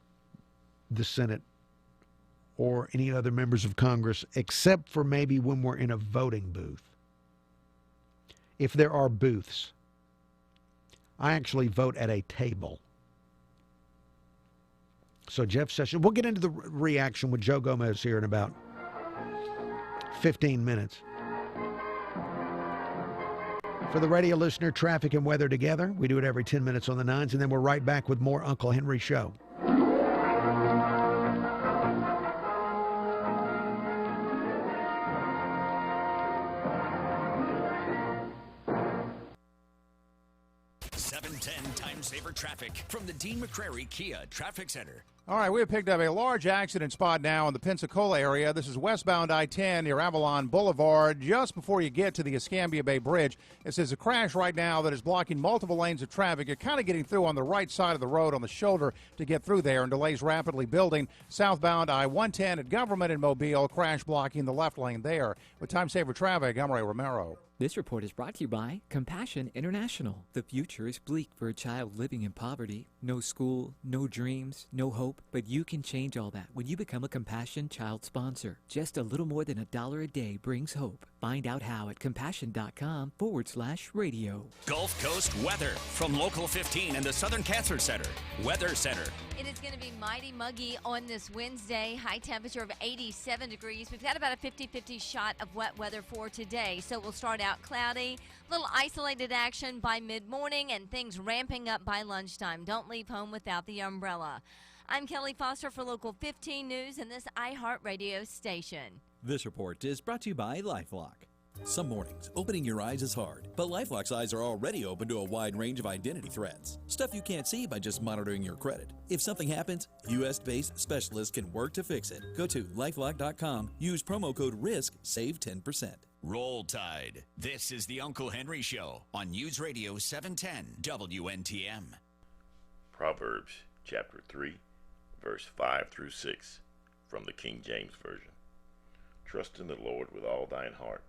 the Senate or any other members of Congress, except for maybe when we're in a voting booth. If there are booths, I actually vote at a table. So Jeff Sessions, we'll get into the reaction with Joe Gomez here in about 15 minutes. For the radio listener, traffic and weather together. We do it every 10 minutes on the 9s, and then we're right back with more Uncle Henry Show. Saver traffic from the Dean McCrary Kia Traffic Center. All right, we have picked up a large accident spot now in the Pensacola area. This is westbound I-10 near Avalon Boulevard, just before you get to the Escambia Bay Bridge. It says a crash right now that is blocking multiple lanes of traffic. You're kind of getting through on the right side of the road on the shoulder to get through there, and delays rapidly building. Southbound I-110 at Government in Mobile, crash blocking the left lane there. With Time Saver Traffic, I'm Ray Romero. This report is brought to you by Compassion International. The future is bleak for a child living in poverty. No school, no dreams, no hope. But you can change all that when you become a Compassion Child sponsor. Just a little more than $1 a day brings hope. Find out how at compassion.com/radio. Gulf Coast weather from Local 15 and the Southern Cancer Center. Weather Center. It is going to be mighty muggy on this Wednesday. High temperature of 87 degrees. We've got about a 50-50 shot of wet weather for today. So we'll start out cloudy, little isolated action by mid-morning, and things ramping up by lunchtime. Don't leave home without the umbrella. I'm Kelly Foster for Local 15 News and this iHeartRadio station. This report is brought to you by LifeLock. Some mornings, opening your eyes is hard, but LifeLock's eyes are already open to a wide range of identity threats. Stuff you can't see by just monitoring your credit. If something happens, U.S.-based specialists can work to fix it. Go to LifeLock.com, use promo code RISK, save 10%. Roll Tide. This is the Uncle Henry Show on News Radio 710 WNTM. Proverbs chapter 3, verse 5 through 6 from the King James Version. Trust in the Lord with all thine heart,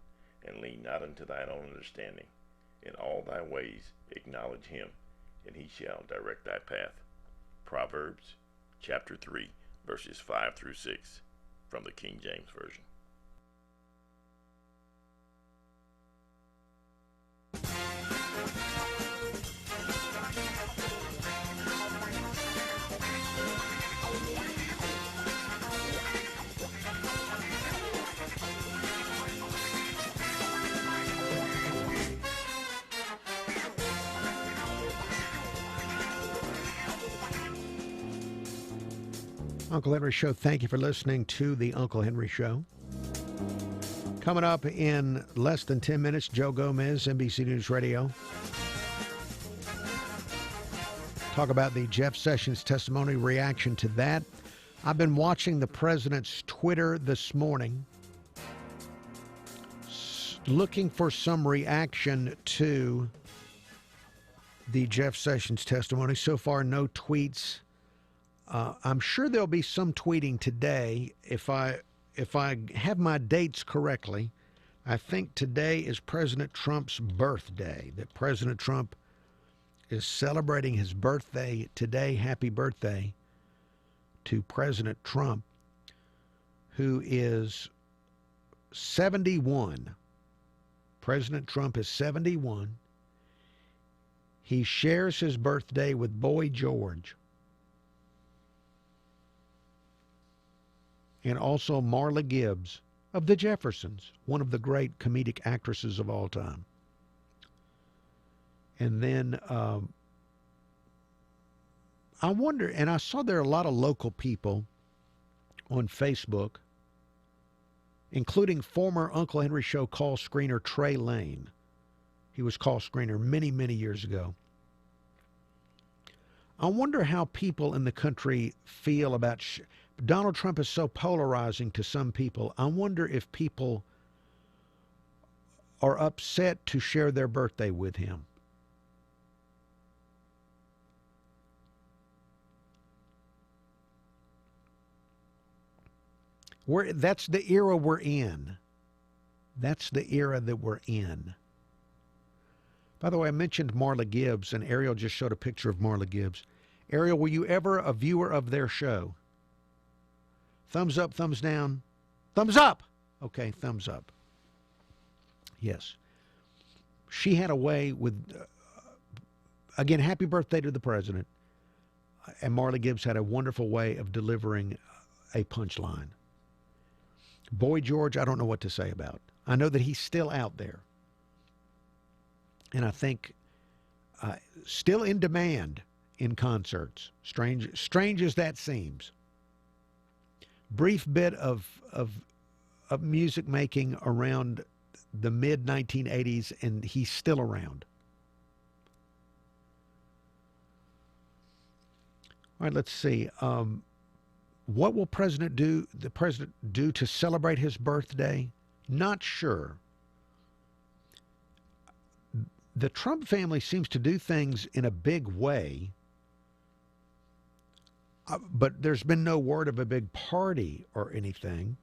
and lean not unto thine own understanding. In all thy ways acknowledge him, and he shall direct thy path. Proverbs chapter 3, verses 5 through 6 from the King James Version. Uncle Henry Show, thank you for listening to the Uncle Henry Show. Coming up in less than 10 minutes, Joe Gomez, NBC News Radio. Talk about the Jeff Sessions testimony, reaction to that. I've been watching the president's Twitter this morning, looking for some reaction to the Jeff Sessions testimony. So far, no tweets. I'm sure there'll be some tweeting today if I have my dates correctly. I think today is President Trump's birthday, that President Trump is celebrating his birthday today. Happy birthday to President Trump, who is 71. President Trump is 71. He shares his birthday with Boy George and also Marla Gibbs of The Jeffersons, one of the great comedic actresses of all time. And then I wonder, and I saw there are a lot of local people on Facebook, including former Uncle Henry Show call screener Trey Lane. He was call screener many, many years ago. I wonder how people in the country feel about Donald Trump is so polarizing to some people. I wonder if people are upset to share their birthday with him. That's the era we're in. That's the era that we're in. By the way, I mentioned Marla Gibbs, and Ariel just showed a picture of Marla Gibbs. Ariel, were you ever a viewer of their show? Thumbs up, thumbs down? Thumbs up! Okay, thumbs up. Yes. She had a way with, again, happy birthday to the president. And Marla Gibbs had a wonderful way of delivering a punchline. Boy George, I don't know what to say about. I know that he's still out there. And I think still in demand in concerts, strange as that seems. Brief bit of music making around the mid-1980s, and he's still around. All right, let's see. What will the president do to celebrate his birthday? Not sure. The Trump family seems to do things in a big way, but there's been no word of a big party or anything.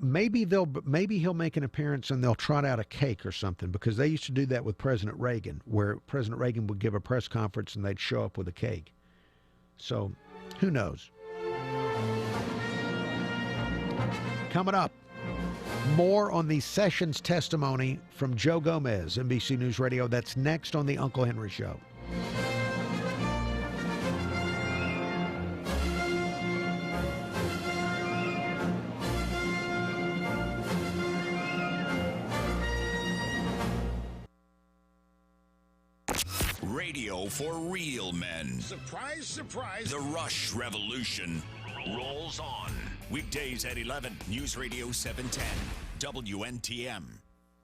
Maybe he'll make an appearance and they'll trot out a cake or something, because they used to do that with President Reagan, where President Reagan would give a press conference and they'd show up with a cake. So, who knows? Coming up, more on the Sessions testimony from Joe Gomez, NBC News Radio. That's next on the Uncle Henry Show. Radio for real men. Surprise, surprise. The Rush Revolution rolls on. Weekdays at 11, News Radio 710, WNTM.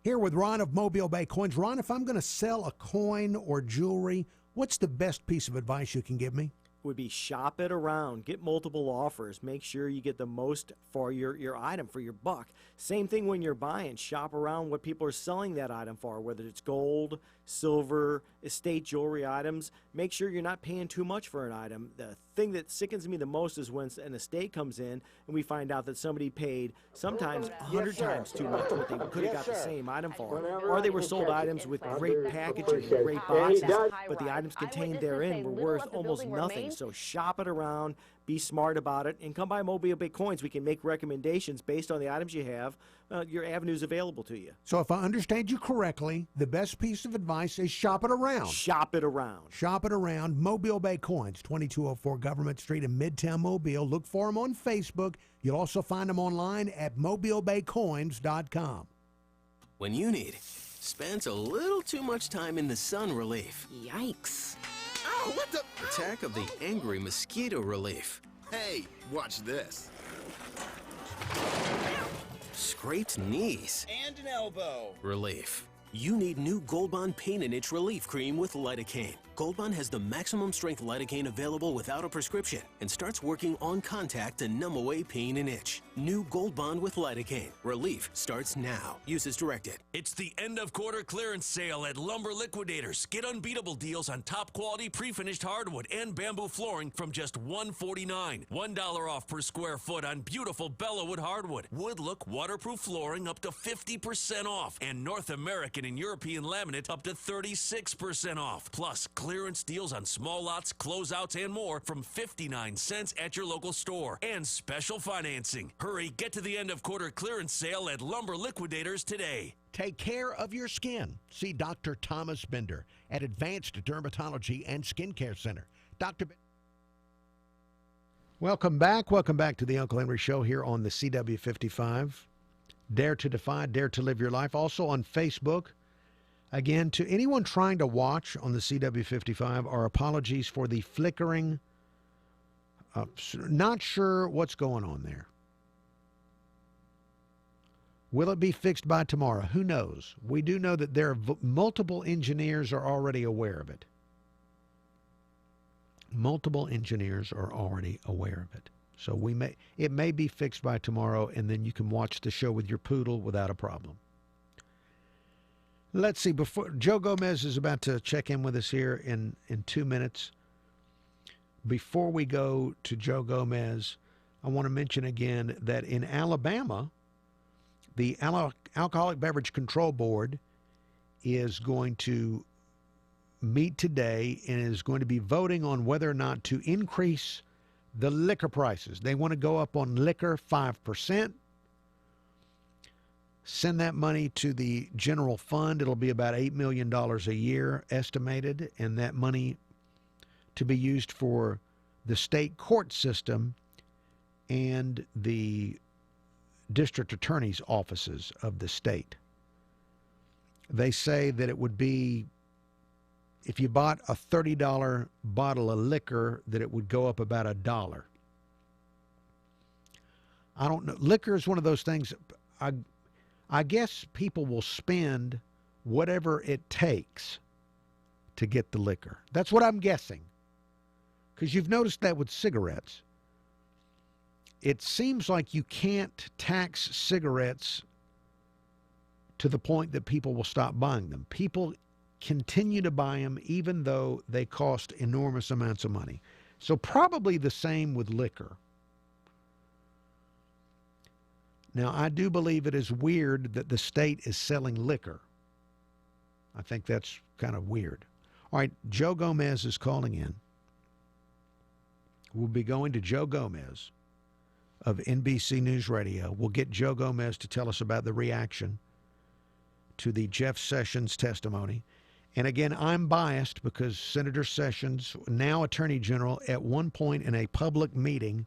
Here with Ron of Mobile Bay Coins. Ron, if I'm going to sell a coin or jewelry, what's the best piece of advice you can give me? Would be shop it around, get multiple offers, make sure you get the most for your item, for your buck. Same thing when you're buying, shop around what people are selling that item for, whether it's gold, silver, estate jewelry items. Make sure you're not paying too much for an item. The thing that sickens me the most is when an estate comes in and we find out that somebody paid sometimes 100 times too much what they could have got the same item for. Or they were sold items with great packaging and great boxes, but the items contained therein were worth almost nothing. So shop it around, be smart about it, and come by Mobile Bay Coins. We can make recommendations based on the items you have, your avenues available to you. So if I understand you correctly, the best piece of advice is shop it around. Shop it around. Shop it around. Mobile Bay Coins, 2204 Government Street in Midtown Mobile. Look for them on Facebook. You'll also find them online at mobilebaycoins.com. When you need spends a little too much time in the sun relief. Yikes. Oh, what the? Attack of the angry mosquito relief. Hey, watch this. Scraped knees. And an elbow. Relief. You need new Gold Bond Pain and Itch Relief Cream with lidocaine. Gold Bond has the maximum strength lidocaine available without a prescription and starts working on contact to numb away pain and itch. New Gold Bond with lidocaine. Relief starts now. Use as directed. It's the end of quarter clearance sale at Lumber Liquidators. Get unbeatable deals on top quality pre-finished hardwood and bamboo flooring from just $149. $1 off per square foot on beautiful Bellawood hardwood. Wood look waterproof flooring up to 50% off. And North American and European laminate up to 36% off. Plus, clearance deals on small lots, closeouts, and more from 59 cents at your local store. And special financing. Hurry, get to the end of quarter clearance sale at Lumber Liquidators today. Take care of your skin. See Dr. Thomas Bender at Advanced Dermatology and Skincare Center. Dr. Welcome back. Welcome back to the Uncle Henry Show here on the CW55. Dare to Defy, Dare to Live Your Life. Also on Facebook. Again, to anyone trying to watch on the CW55, our apologies for the flickering. Not sure what's going on there. Will it be fixed by tomorrow? Who knows? We do know that there are multiple engineers are already aware of it. Multiple engineers are already aware of it. So it may be fixed by tomorrow, and then you can watch the show with your poodle without a problem. Let's see. Before Joe Gomez is about to check in with us here in 2 minutes. Before we go to Joe Gomez, I want to mention again that in Alabama, the Alcoholic Beverage Control Board is going to meet today and is going to be voting on whether or not to increase the liquor prices. They want to go up on liquor 5%. Send that money to the general fund. It'll be about $8 million a year estimated, and that money to be used for the state court system and the district attorney's offices of the state. They say that it would be, if you bought a $30 bottle of liquor, that it would go up about $1. I don't know. Liquor is one of those things, I guess people will spend whatever it takes to get the liquor. That's what I'm guessing. Because you've noticed that with cigarettes. It seems like you can't tax cigarettes to the point that people will stop buying them. People continue to buy them even though they cost enormous amounts of money. So probably the same with liquor. Now, I do believe it is weird that the state is selling liquor. I think that's kind of weird. All right, Joe Gomez is calling in. We'll be going to Joe Gomez of NBC News Radio. We'll get Joe Gomez to tell us about the reaction to the Jeff Sessions testimony. And again, I'm biased because Senator Sessions, now Attorney General, at one point in a public meeting,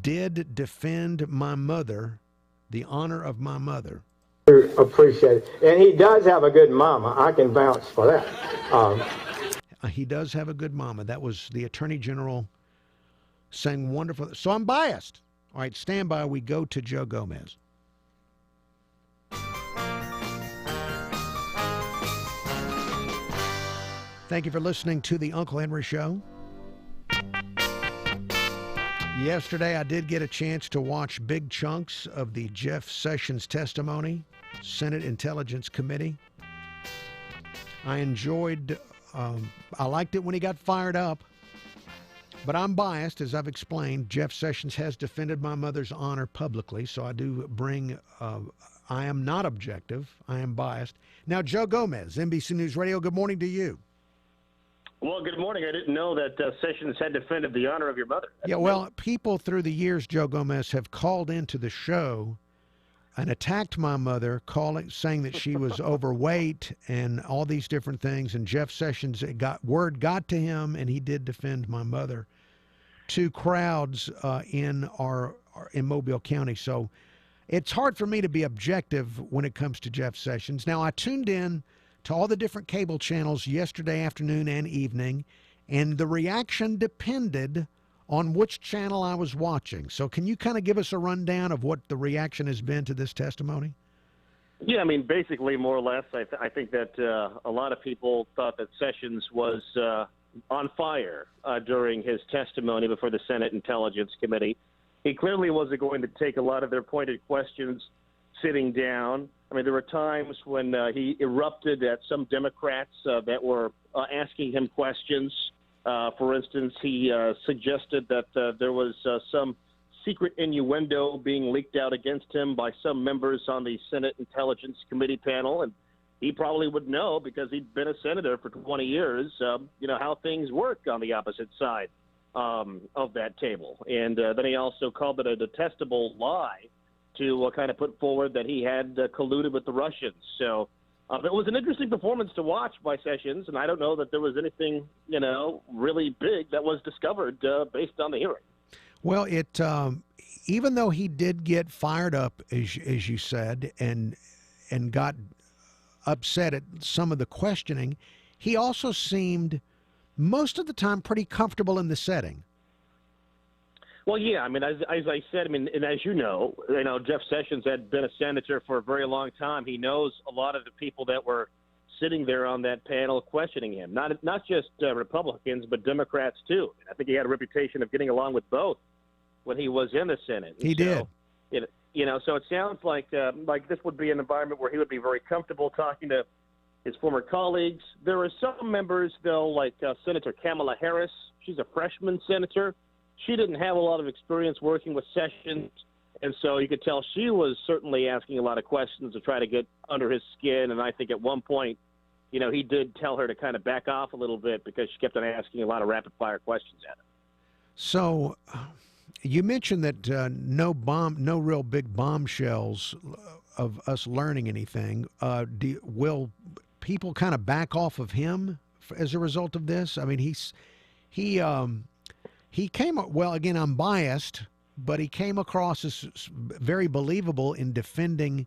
did defend my mother, the honor of my mother. Appreciate it. And he does have a good mama. I can vouch for that. He does have a good mama. That was the Attorney General saying wonderful. So I'm biased. All right, stand by. We go to Joe Gomez. Thank you for listening to the Uncle Henry Show. Yesterday, I did get a chance to watch big chunks of the Jeff Sessions testimony, Senate Intelligence Committee. I enjoyed, I liked it when he got fired up, but I'm biased, as I've explained. Jeff Sessions has defended my mother's honor publicly, so I do bring, I am not objective, I am biased. Now, Joe Gomez, NBC News Radio, good morning to you. Well, good morning. I didn't know that Sessions had defended the honor of your mother. Yeah, well, people through the years, Joe Gomez, have called into the show and attacked my mother, saying that she was overweight and all these different things. And Jeff Sessions, word got to him, and he did defend my mother to crowds in Mobile County. So it's hard for me to be objective when it comes to Jeff Sessions. Now, I tuned in to all the different cable channels yesterday afternoon and evening, and the reaction depended on which channel I was watching. So can you kind of give us a rundown of what the reaction has been to this testimony? Yeah, I mean, basically, more or less, I think that a lot of people thought that Sessions was on fire during his testimony before the Senate Intelligence Committee. He clearly wasn't going to take a lot of their pointed questions sitting down. I mean, there were times when he erupted at some Democrats that were asking him questions. For instance, he suggested that there was some secret innuendo being leaked out against him by some members on the Senate Intelligence Committee panel, and he probably would know because he'd been a senator for 20 years, how things work on the opposite side of that table. And then he also called it a detestable lie to kind of put forward that he had colluded with the Russians. So it was an interesting performance to watch by Sessions, and I don't know that there was anything, really big that was discovered based on the hearing. Well, it even though he did get fired up, as you said, and got upset at some of the questioning, he also seemed most of the time pretty comfortable in the setting. Well, yeah, I mean, as I said, and as you know, Jeff Sessions had been a senator for a very long time. He knows a lot of the people that were sitting there on that panel questioning him, not just Republicans, but Democrats too. And I think he had a reputation of getting along with both when he was in the Senate. He did. So it sounds like this would be an environment where he would be very comfortable talking to his former colleagues. There are some members, though, like Senator Kamala Harris. She's a freshman senator. She didn't have a lot of experience working with Sessions, and so you could tell she was certainly asking a lot of questions to try to get under his skin. And I think at one point, he did tell her to kind of back off a little bit because she kept on asking a lot of rapid-fire questions at him. So you mentioned that no real big bombshells of us learning anything. Will people kind of back off of him as a result of this? I mean, he came, well, again, I'm biased, but he came across as very believable in defending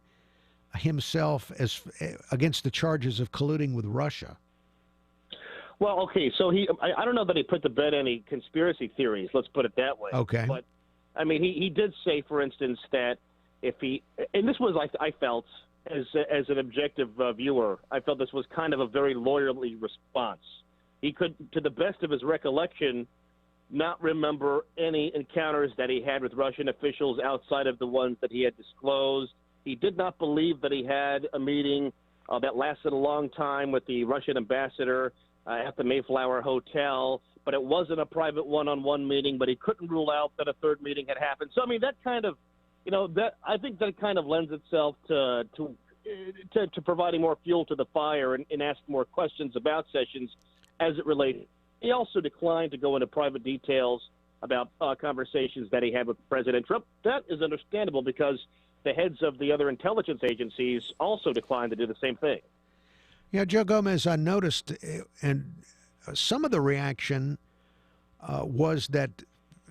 himself against the charges of colluding with Russia. Well, okay, so I don't know that he put to bed any conspiracy theories, let's put it that way. Okay. But, I mean, he did say, for instance, that if he, and this was, I felt, as an objective viewer, I felt this was kind of a very lawyerly response. He could, to the best of his recollection, not remember any encounters that he had with Russian officials outside of the ones that he had disclosed. He did not believe that he had a meeting that lasted a long time with the Russian ambassador at the Mayflower Hotel, but it wasn't a private one-on-one meeting, but he couldn't rule out that a third meeting had happened. So, I mean, that kind of, I think that kind of lends itself to providing more fuel to the fire and ask more questions about Sessions as it relates. He also declined to go into private details about conversations that he had with President Trump. That is understandable because the heads of the other intelligence agencies also declined to do the same thing. Yeah, Joe Gomez, I noticed, and some of the reaction was that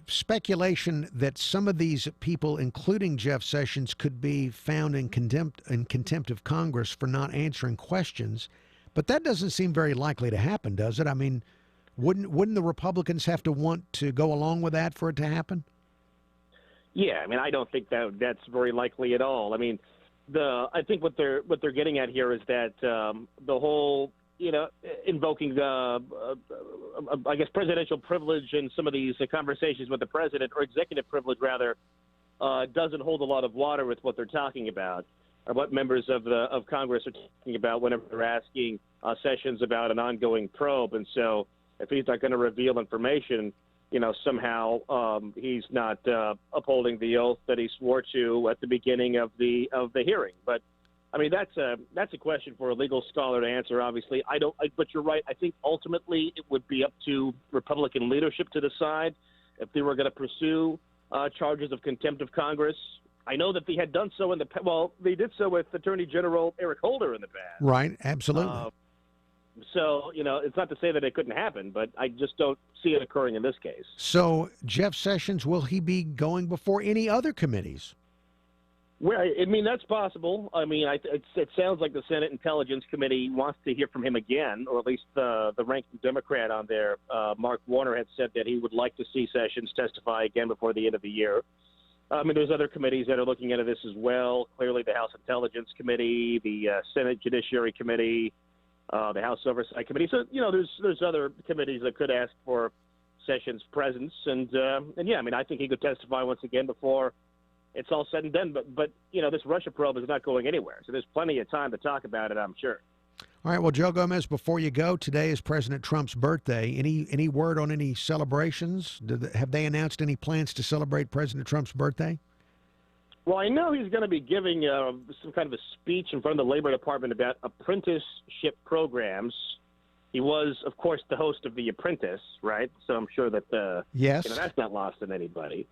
speculation that some of these people, including Jeff Sessions, could be found in contempt of Congress for not answering questions. But that doesn't seem very likely to happen, does it? I mean, wouldn't the Republicans have to want to go along with that for it to happen? Yeah, I mean, I don't think that's very likely at all. I mean, I think what they're getting at here is that the whole, invoking I guess presidential privilege and some of these conversations with the president, or executive privilege rather, doesn't hold a lot of water with what they're talking about, or what members of Congress are talking about whenever they're asking Sessions about an ongoing probe. And so, if he's not going to reveal information, somehow he's not upholding the oath that he swore to at the beginning of the hearing. But I mean, that's a question for a legal scholar to answer. Obviously, but you're right. I think ultimately it would be up to Republican leadership to decide if they were going to pursue charges of contempt of Congress. I know that they had done so they did so with Attorney General Eric Holder in the past. Right. Absolutely. So, it's not to say that it couldn't happen, but I just don't see it occurring in this case. So, Jeff Sessions, will he be going before any other committees? Well, I mean, that's possible. I mean, it sounds like the Senate Intelligence Committee wants to hear from him again, or at least the ranking Democrat on there, Mark Warner, had said that he would like to see Sessions testify again before the end of the year. I mean, there's other committees that are looking into this as well. Clearly, the House Intelligence Committee, the Senate Judiciary Committee, the House Oversight Committee. So, there's other committees that could ask for Sessions' presence. And yeah, I mean, I think he could testify once again before it's all said and done. But this Russia probe is not going anywhere. So there's plenty of time to talk about it, I'm sure. All right. Well, Joe Gomez, before you go, today is President Trump's birthday. Any word on any celebrations? Have they announced any plans to celebrate President Trump's birthday? Well, I know he's going to be giving some kind of a speech in front of the Labor Department about apprenticeship programs. He was, of course, the host of The Apprentice, right? So I'm sure that yes, that's not lost on anybody.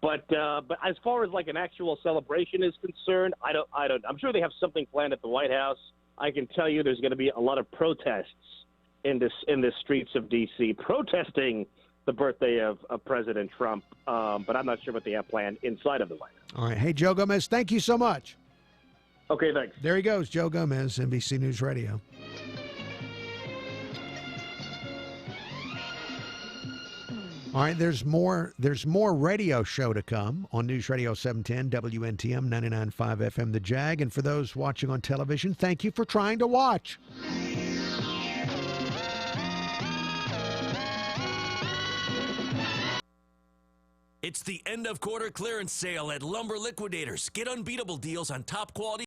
But as far as like an actual celebration is concerned, I don't. I'm sure they have something planned at the White House. I can tell you there's going to be a lot of protests in the streets of D.C. protesting the birthday of President Trump, but I'm not sure what they have planned inside of the White House. All right. Hey, Joe Gomez, thank you so much. Okay, thanks. There he goes, Joe Gomez, NBC News Radio. All right, there's more radio show to come on News Radio 710 WNTM 99.5 FM The Jag. And for those watching on television, thank you for trying to watch. It's the end of quarter clearance sale at Lumber Liquidators. Get unbeatable deals on top quality